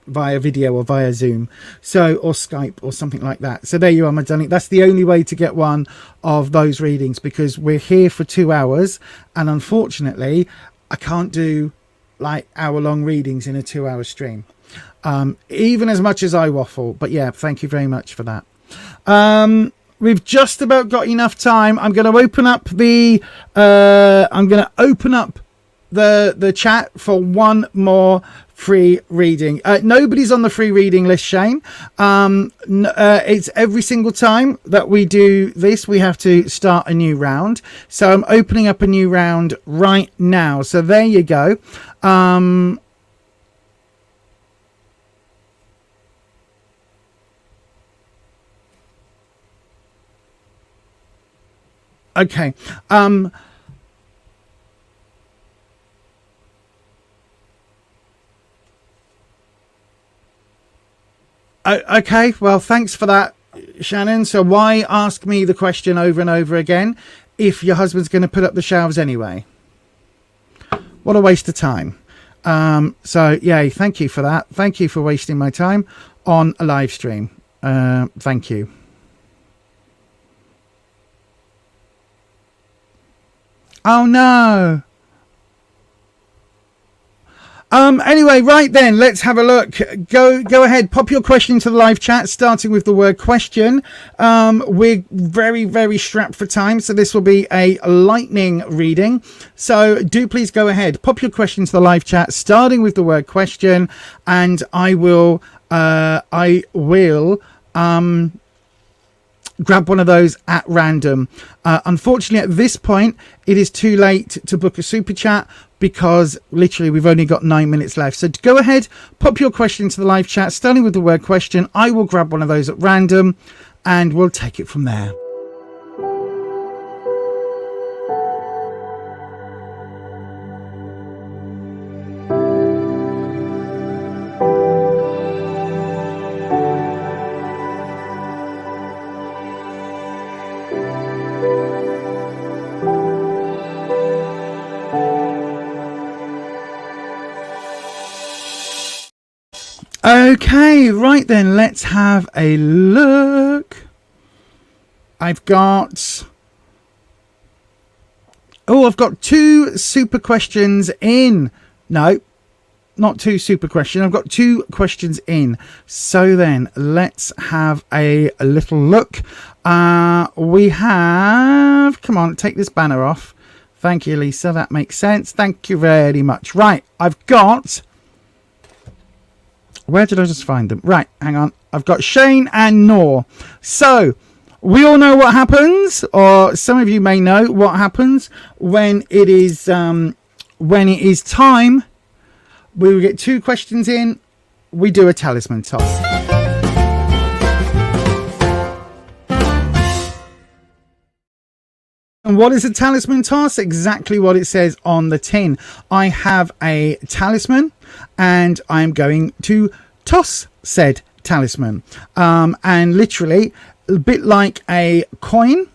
via video or via Zoom, so, or Skype or something like that. So there you are, my darling. That's the only way to get one of those readings, because we're here for 2 hours, and unfortunately I can't do like hour-long readings in a 2-hour stream, even as much as I waffle. But yeah, thank you very much for that. We've just about got enough time. I'm going to open up the the chat for one more free reading. Nobody's on the free reading list, Shane. It's every single time that we do this, we have to start a new round. So I'm opening up a new round right now. So there you go. Okay. Okay, well, thanks for that, Shannon. So why ask me the question over and over again if your husband's going to put up the shelves anyway? What a waste of time. So, yay, thank you for that. Thank you for wasting my time on a live stream. Thank you. Oh, no. Anyway, right then, let's have a look. Go ahead, pop your question into the live chat, starting with the word question. We're very, very strapped for time, so this will be a lightning reading. So do please go ahead, pop your question into the live chat, starting with the word question, and I will grab one of those at random. Unfortunately, at this point, it is too late to book a super chat, because literally we've only got 9 minutes left. So go ahead, pop your question into the live chat, starting with the word question. I will grab one of those at random and we'll take it from there. Okay, right then, let's have a look. I've got 2 super questions in. No, not 2 super questions. I've got 2 questions in. So then let's have a little look. We have, come on, take this banner off. Thank you, Lisa. That makes sense. Thank you very much. Right, I've got, where did I just find them? Right, hang on. I've got Shane and Noor. So we all know what happens, or some of you may know what happens when it is when it is time, we will get 2 questions in. We do a talisman toss. And what is a talisman toss? Exactly what it says on the tin. I have a talisman and I'm going to toss said talisman. And literally, a bit like a coin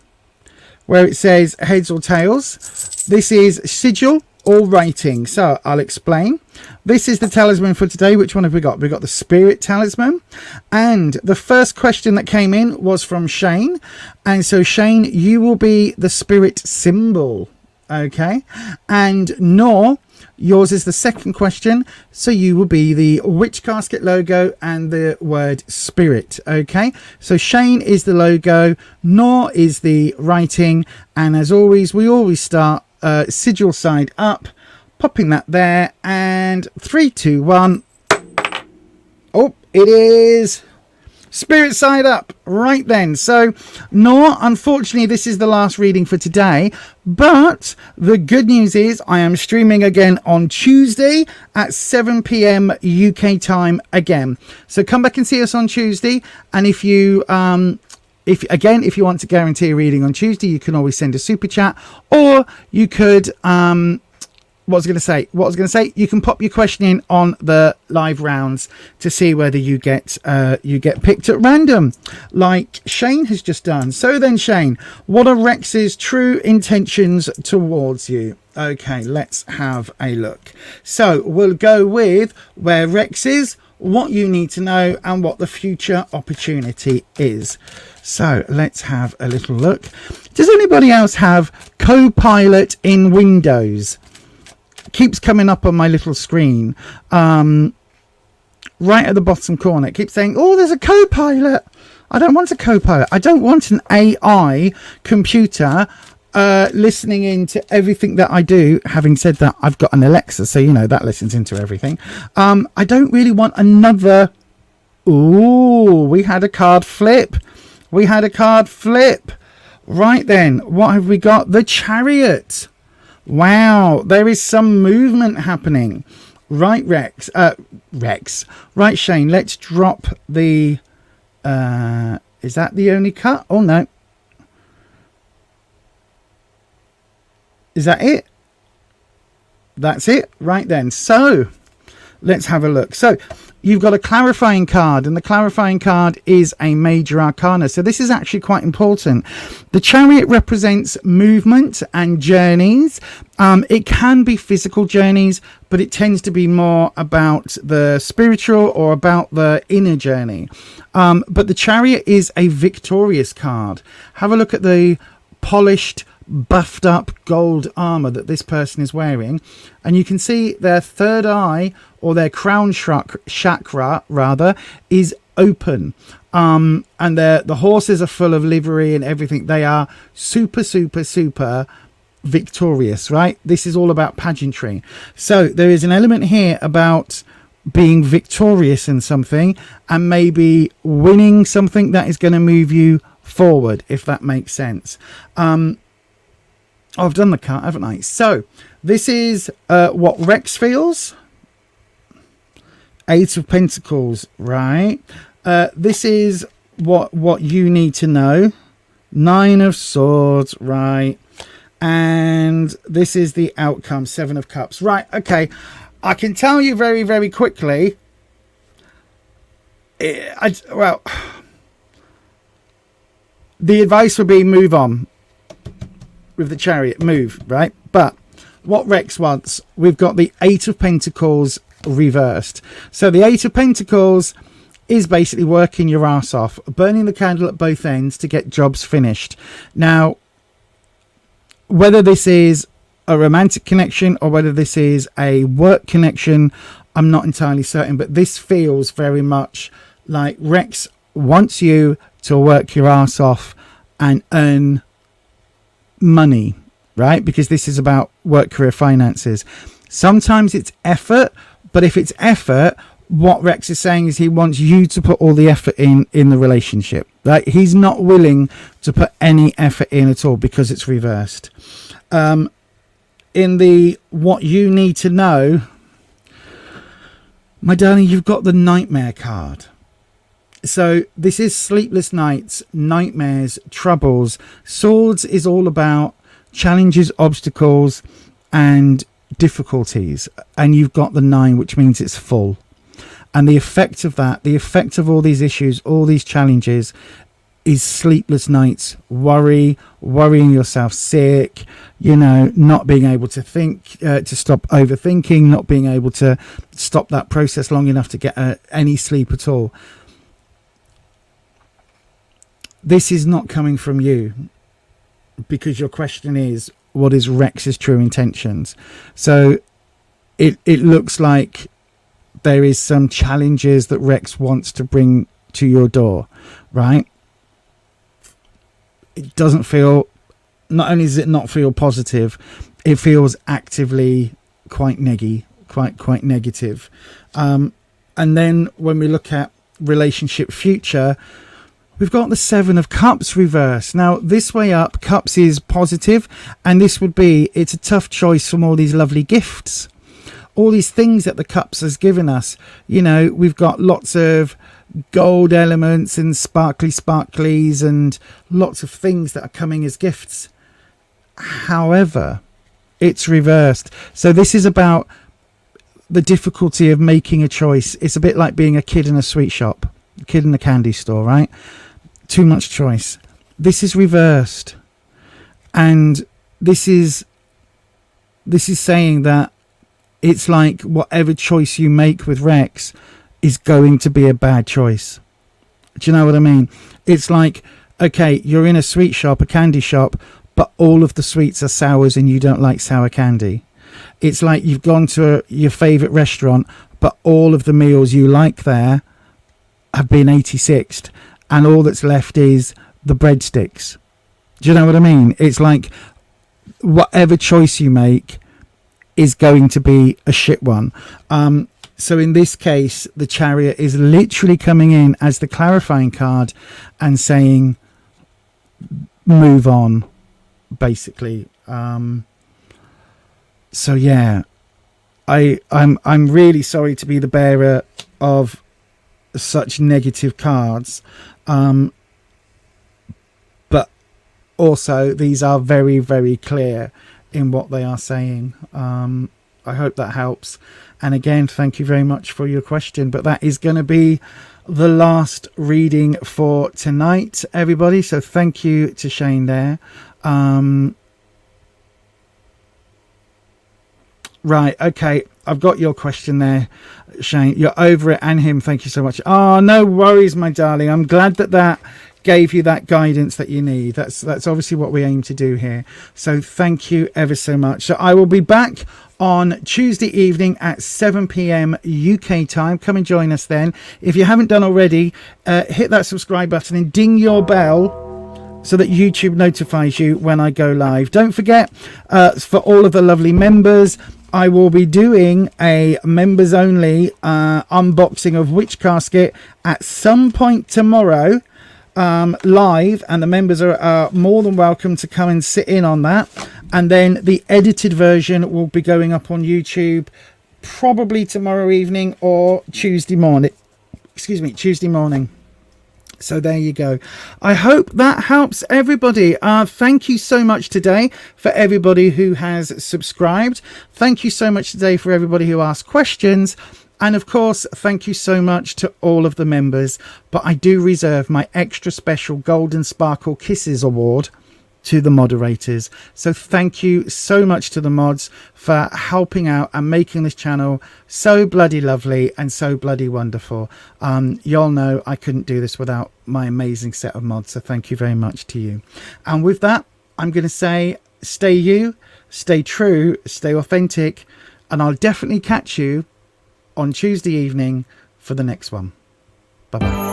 where it says heads or tails. This is sigil or writing. So I'll explain. This is the talisman for today. Which one have we got? We've got the spirit talisman. And the first question that came in was from Shane. And so Shane, you will be the spirit symbol. Okay. And Nor, yours is the second question. So you will be the witch casket logo and the word spirit. Okay. So Shane is the logo. Nor is the writing. And as always, we always start sigil side up, popping that there, and 3, 2, 1. Oh, it is spirit side up right then. So no, unfortunately this is the last reading for today, but the good news is I am streaming again on Tuesday at 7 p.m. UK time again, so come back and see us on Tuesday. And if you if you want to guarantee a reading on Tuesday, you can always send a super chat, or you could what was I going to say, you can pop your question in on the live rounds to see whether you get picked at random, like Shane has just done. So then, Shane, what are Rex's true intentions towards you? Okay, let's have a look. So we'll go with where Rex is, what you need to know, and what the future opportunity is. So let's have a little look. Does anybody else have Copilot in Windows? Keeps coming up on my little screen, right at the bottom corner. It keeps saying, oh, there's a Copilot. I don't want a Copilot. I don't want an AI computer listening into everything that I do. Having said that, I've got an Alexa, so you know that listens into everything. I don't really want another. Ooh, we had a card flip. Right then, what have we got? The Chariot. Wow, there is some movement happening. Right, Rex. Right, Shane, let's drop the... is that the only cut? Oh, no. Is that it? That's it. Right then. So, let's have a look. So, you've got a clarifying card, and the clarifying card is a major arcana. So this is actually quite important. The Chariot represents movement and journeys. It can be physical journeys, but it tends to be more about the spiritual or about the inner journey. But the Chariot is a victorious card. Have a look at the polished, buffed up gold armor that this person is wearing, and you can see their third eye, or their crown chakra rather, is open, and the horses are full of livery and everything. They are super victorious, right? This is all about pageantry. So there is an element here about being victorious in something and maybe winning something that is going to move you forward, if that makes sense. I've done the cut, haven't I? So this is what Rex feels. 8 of Pentacles, right? This is what you need to know. 9 of Swords, right? And this is the outcome, 7 of Cups, right? Okay, I can tell you very, very quickly. Well, the advice would be move on. With the Chariot, move, right? But what Rex wants, we've got the 8 of Pentacles reversed. So the 8 of Pentacles is basically working your ass off, burning the candle at both ends to get jobs finished. Now, whether this is a romantic connection or whether this is a work connection, I'm not entirely certain, but this feels very much like Rex wants you to work your ass off and earn money, right? Because this is about work, career, finances. Sometimes it's effort, but if it's effort, what Rex is saying is he wants you to put all the effort in the relationship, right? He's not willing to put any effort in at all because it's reversed. in the what you need to know, my darling, you've got the nightmare card. So this is sleepless nights, nightmares, troubles. Swords is all about challenges, obstacles, and difficulties. And you've got the 9, which means it's full. And the effect of that, the effect of all these issues, all these challenges, is sleepless nights, worrying yourself sick, you know, not being able to think, to stop overthinking, not being able to stop that process long enough to get any sleep at all. This is not coming from you, because your question is, what is Rex's true intentions? So it looks like there is some challenges that Rex wants to bring to your door, right? It doesn't feel, not only does it not feel positive, it feels actively quite quite negative. And then when we look at relationship future, we've got the 7 of Cups reversed. Now, this way up, Cups is positive, and this would be, it's a tough choice from all these lovely gifts. All these things that the Cups has given us. You know, we've got lots of gold elements and sparklies and lots of things that are coming as gifts. However, it's reversed. So this is about the difficulty of making a choice. It's a bit like being a kid in a sweet shop, a kid in a candy store, right? Too much choice. This is reversed, and this is saying that it's like whatever choice you make with Rex is going to be a bad choice. Do you know what I mean? It's like, okay, you're in a sweet shop, a candy shop, but all of the sweets are sours and you don't like sour candy. It's like you've gone to your favorite restaurant, but all of the meals you like there have been 86'd, and all that's left is the breadsticks. Do you know what I mean? It's like whatever choice you make is going to be a shit one. So in this case, the Chariot is literally coming in as the clarifying card and saying, move on, basically. So yeah, I'm really sorry to be the bearer of such negative cards. But also these are very, very clear in what they are saying. I hope that helps. And again, thank you very much for your question. But that is going to be the last reading for tonight, everybody. So thank you to Shane there. Right, okay, I've got your question there, Shane. You're over it, and him. Thank you so much. Oh, no worries, my darling. I'm glad that gave you that guidance that you need. That's obviously what we aim to do here. So thank you ever so much. So I will be back on Tuesday evening at 7 p.m. UK time. Come and join us then. If you haven't done already, hit that subscribe button and ding your bell so that YouTube notifies you when I go live. Don't forget, for all of the lovely members, I will be doing a members only unboxing of Witch Casket at some point tomorrow, live, and the members are more than welcome to come and sit in on that. And then the edited version will be going up on YouTube probably tomorrow evening or Tuesday morning. Tuesday morning. So there you go. I hope that helps everybody. Thank you so much today for everybody who has subscribed. Thank you so much today for everybody who asked questions. And of course, thank you so much to all of the members. But I do reserve my extra special Golden Sparkle Kisses award to the moderators. So thank you so much to the mods for helping out and making this channel so bloody lovely and so bloody wonderful. Y'all know I couldn't do this without my amazing set of mods, so thank you very much to you. And with that, I'm going to say stay you, stay true, stay authentic, and I'll definitely catch you on Tuesday evening for the next one. Bye bye.